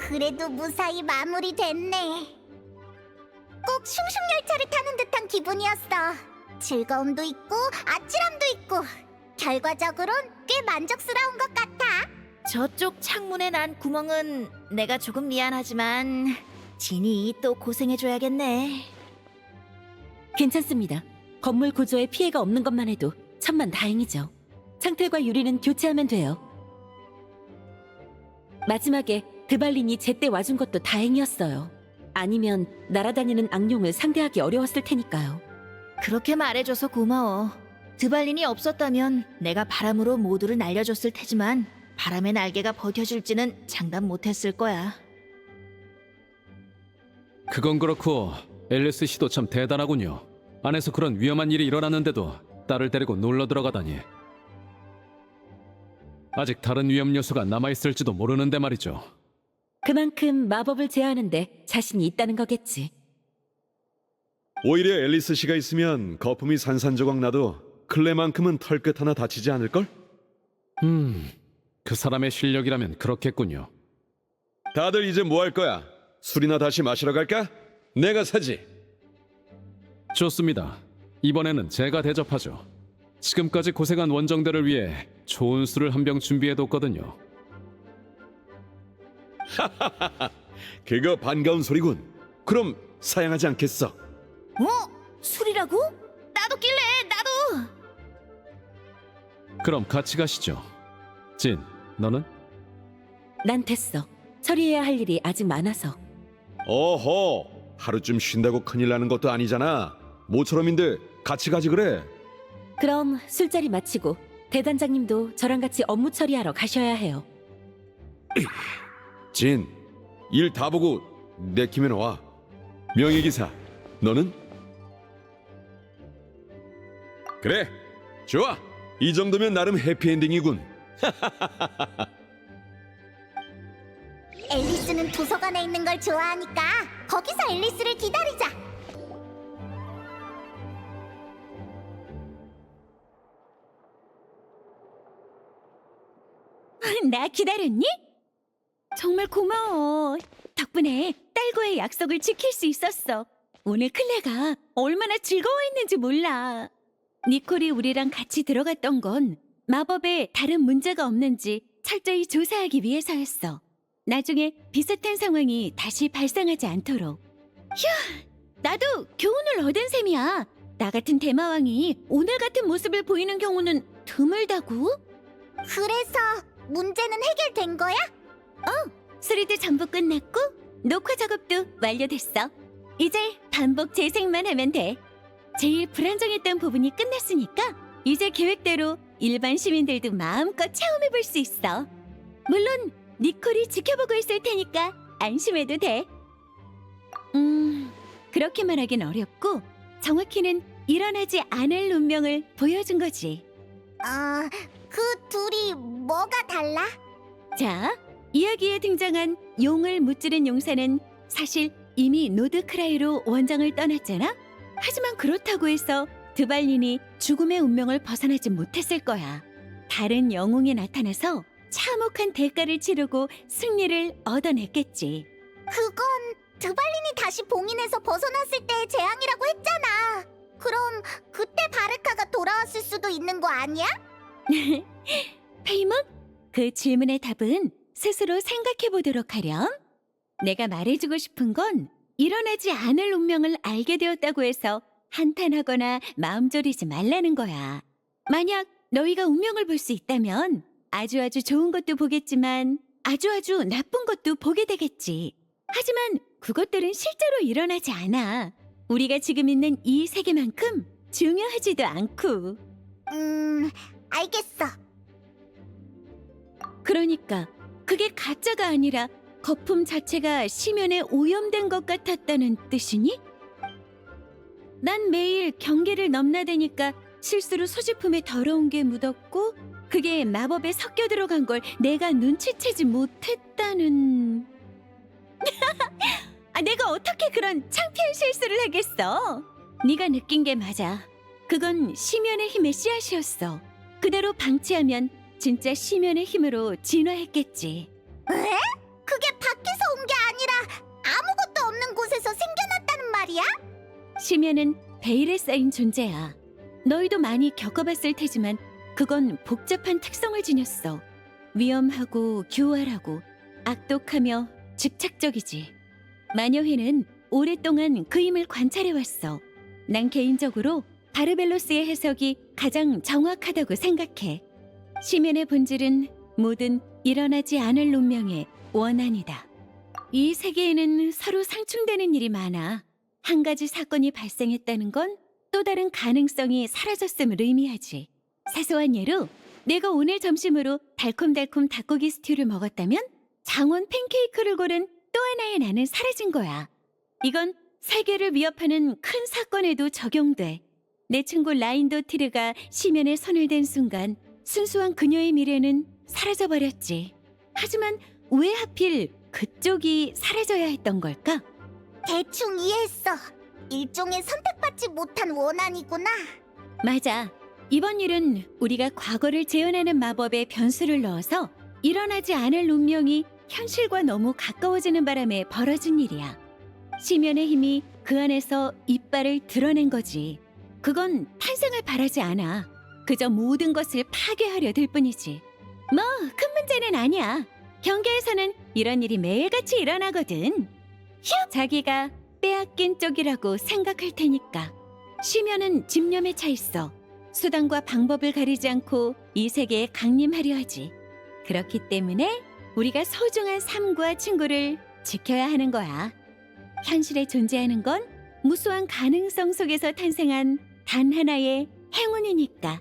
그래도 무사히 마무리됐네. 꼭 슝슝열차를 타는 듯한 기분이었어. 즐거움도 있고 아찔함도 있고 결과적으론 꽤 만족스러운 것 같아. 저쪽 창문에 난 구멍은 내가 조금 미안하지만 진이 또 고생해줘야겠네. 괜찮습니다. 건물 구조에 피해가 없는 것만 해도 천만 다행이죠. 창틀과 유리는 교체하면 돼요. 마지막에 드발린이 제때 와준 것도 다행이었어요. 아니면 날아다니는 악룡을 상대하기 어려웠을 테니까요. 그렇게 말해줘서 고마워. 드발린이 없었다면 내가 바람으로 모두를 날려줬을 테지만 바람의 날개가 버텨줄지는 장담 못했을 거야. 그건 그렇고 앨리스 씨도 참 대단하군요. 안에서 그런 위험한 일이 일어났는데도 딸을 데리고 놀러 들어가다니. 아직 다른 위험 요소가 남아있을지도 모르는데 말이죠. 그만큼 마법을 제어하는데 자신이 있다는 거겠지. 오히려 앨리스 씨가 있으면 거품이 산산조각 나도 클레만큼은 털끝 하나 다치지 않을걸? 그 사람의 실력이라면 그렇겠군요. 다들 이제 뭐 할 거야? 술이나 다시 마시러 갈까? 내가 사지. 좋습니다. 이번에는 제가 대접하죠. 지금까지 고생한 원정대를 위해 좋은 술을 한 병 준비해뒀거든요. 그거 반가운 소리군. 그럼 사양하지 않겠어. 술이라고? 나도 낄래, 나도! 그럼 같이 가시죠. 진, 너는? 난 됐어. 처리해야 할 일이 아직 많아서. 어허, 하루쯤 쉰다고 큰일 나는 것도 아니잖아. 모처럼인데 같이 가지 그래. 그럼 술자리 마치고 대단장님도 저랑 같이 업무 처리하러 가셔야 해요. 진, 일 다 보고 내키면 와. 명예기사, 너는? 그래, 좋아. 이 정도면 나름 해피엔딩이군. 앨리스는 도서관에 있는 걸 좋아하니까 거기서 앨리스를 기다리자. 나 기다렸니? 정말 고마워. 덕분에 딸과의 약속을 지킬 수 있었어. 오늘 클레가 얼마나 즐거워했는지 몰라. 니콜이 우리랑 같이 들어갔던 건 마법에 다른 문제가 없는지 철저히 조사하기 위해서였어. 나중에 비슷한 상황이 다시 발생하지 않도록. 휴, 나도 교훈을 얻은 셈이야. 나 같은 대마왕이 오늘 같은 모습을 보이는 경우는 드물다고. 그래서 문제는 해결된 거야? 수리도 전부 끝났고 녹화 작업도 완료됐어. 이제 반복 재생만 하면 돼. 제일 불안정했던 부분이 끝났으니까 이제 계획대로 일반 시민들도 마음껏 체험해볼 수 있어. 물론 니콜이 지켜보고 있을 테니까 안심해도 돼. 그렇게 말하긴 어렵고 정확히는 일어나지 않을 운명을 보여준 거지. 그 둘이 뭐가 달라? 자, 이야기에 등장한 용을 무찌른 용사는 사실 이미 노드크라이로 원정을 떠났잖아? 하지만 그렇다고 해서 드발린이 죽음의 운명을 벗어나지 못했을 거야. 다른 영웅이 나타나서 참혹한 대가를 치르고 승리를 얻어냈겠지. 그건 드발린이 다시 봉인에서 벗어났을 때의 재앙이라고 했잖아. 그럼 그때 바르카가 돌아왔을 수도 있는 거 아니야? 페이몬? 그 질문의 답은 스스로 생각해보도록 하렴. 내가 말해주고 싶은 건 일어나지 않을 운명을 알게 되었다고 해서 한탄하거나 마음 졸이지 말라는 거야. 만약 너희가 운명을 볼 수 있다면 아주 좋은 것도 보겠지만 아주 나쁜 것도 보게 되겠지. 하지만 그것들은 실제로 일어나지 않아. 우리가 지금 있는 이 세계만큼 중요하지도 않고. 알겠어. 그러니까 그게 가짜가 아니라 거품 자체가 심연에 오염된 것 같았다는 뜻이니? 난 매일 경계를 넘나드니까 실수로 소지품에 더러운 게 묻었고 그게 마법에 섞여 들어간 걸 내가 눈치채지 못했다는... 내가 어떻게 그런 창피한 실수를 하겠어? 네가 느낀 게 맞아. 그건 심연의 힘의 씨앗이었어. 그대로 방치하면 진짜 심연의 힘으로 진화했겠지. 에? 그게 밖에서 온 게 아니라 아무것도 없는 곳에서 생겨났다는 말이야? 심연은 베일에 쌓인 존재야. 너희도 많이 겪어봤을 테지만 그건 복잡한 특성을 지녔어. 위험하고 교활하고 악독하며 집착적이지. 마녀회는 오랫동안 그 힘을 관찰해왔어. 난 개인적으로 바르벨로스의 해석이 가장 정확하다고 생각해. 심연의 본질은 모든 일어나지 않을 운명의 원한이다. 이 세계에는 서로 상충되는 일이 많아. 한 가지 사건이 발생했다는 건 또 다른 가능성이 사라졌음을 의미하지. 사소한 예로 내가 오늘 점심으로 달콤달콤 닭고기 스튜를 먹었다면 장원 팬케이크를 고른 또 하나의 나는 사라진 거야. 이건 세계를 위협하는 큰 사건에도 적용돼. 내 친구 라인도티르가 심연에 손을 댄 순간 순수한 그녀의 미래는 사라져버렸지. 하지만 왜 하필 그쪽이 사라져야 했던 걸까? 대충 이해했어. 일종의 선택받지 못한 원한이구나. 맞아. 이번 일은 우리가 과거를 재현하는 마법에 변수를 넣어서 일어나지 않을 운명이 현실과 너무 가까워지는 바람에 벌어진 일이야. 심연의 힘이 그 안에서 이빨을 드러낸 거지. 그건 탄생을 바라지 않아. 그저 모든 것을 파괴하려 들 뿐이지. 뭐 큰 문제는 아니야. 경계에서는 이런 일이 매일같이 일어나거든. 휴! 자기가 빼앗긴 쪽이라고 생각할 테니까. 심연은 집념에 차 있어. 수단과 방법을 가리지 않고 이 세계에 강림하려 하지. 그렇기 때문에 우리가 소중한 삶과 친구를 지켜야 하는 거야. 현실에 존재하는 건 무수한 가능성 속에서 탄생한 단 하나의 행운이니까.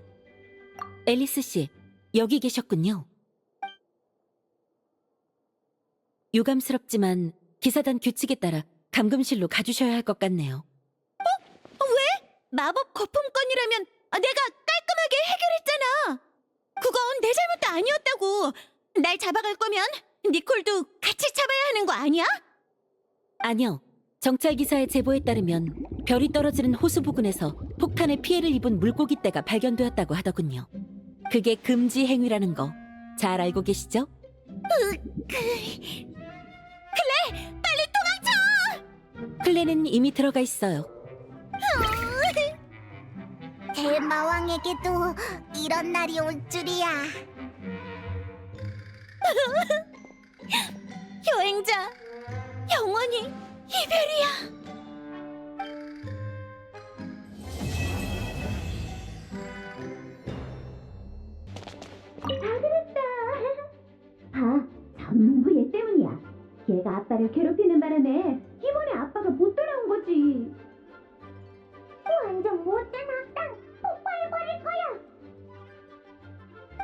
앨리스 씨, 여기 계셨군요. 유감스럽지만 기사단 규칙에 따라 감금실로 가주셔야 할 것 같네요. 마법 거품권이라면 내가 깔끔하게 해결했잖아. 그건 내 잘못도 아니었다고. 날 잡아갈 거면 니콜도 같이 잡아야 하는 거 아니야? 아니요. 정찰 기사의 제보에 따르면 별이 떨어지는 호수 부근에서 폭탄에 피해를 입은 물고기 떼가 발견되었다고 하더군요. 그게 금지 행위라는 거 잘 알고 계시죠? 빨리 도망쳐! 클레는 이미 들어가 있어요. 대마왕에게도 이런 날이 올 줄이야. 여행자, 영원히 이별이야. 전부 얘 때문이야. 얘가 아빠를 괴롭히는 바람에 이번에 아빠가 못 돌아온 거지. 완전 못된 악당, 폭발해버릴 거야.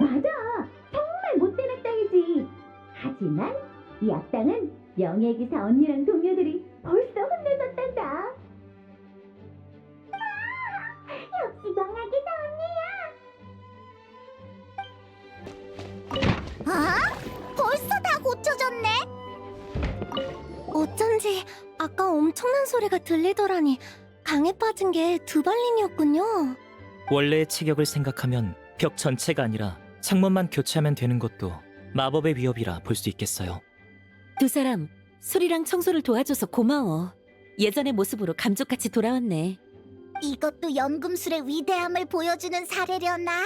맞아, 정말 못된 악당이지. 하지만 이 악당은 명예기사 언니랑 동료들이 벌써 혼내줬단다. 역시 명예기사 언니야. 벌써 다 고쳐졌네? 어쩐지 아까 엄청난 소리가 들리더라니 강에 빠진 게 드발린이었군요. 원래의 체격을 생각하면 벽 전체가 아니라 창문만 교체하면 되는 것도 마법의 위협이라 볼 수 있겠어요. 두 사람 수리랑 청소를 도와줘서 고마워. 예전의 모습으로 감쪽같이 돌아왔네. 이것도 연금술의 위대함을 보여주는 사례려나.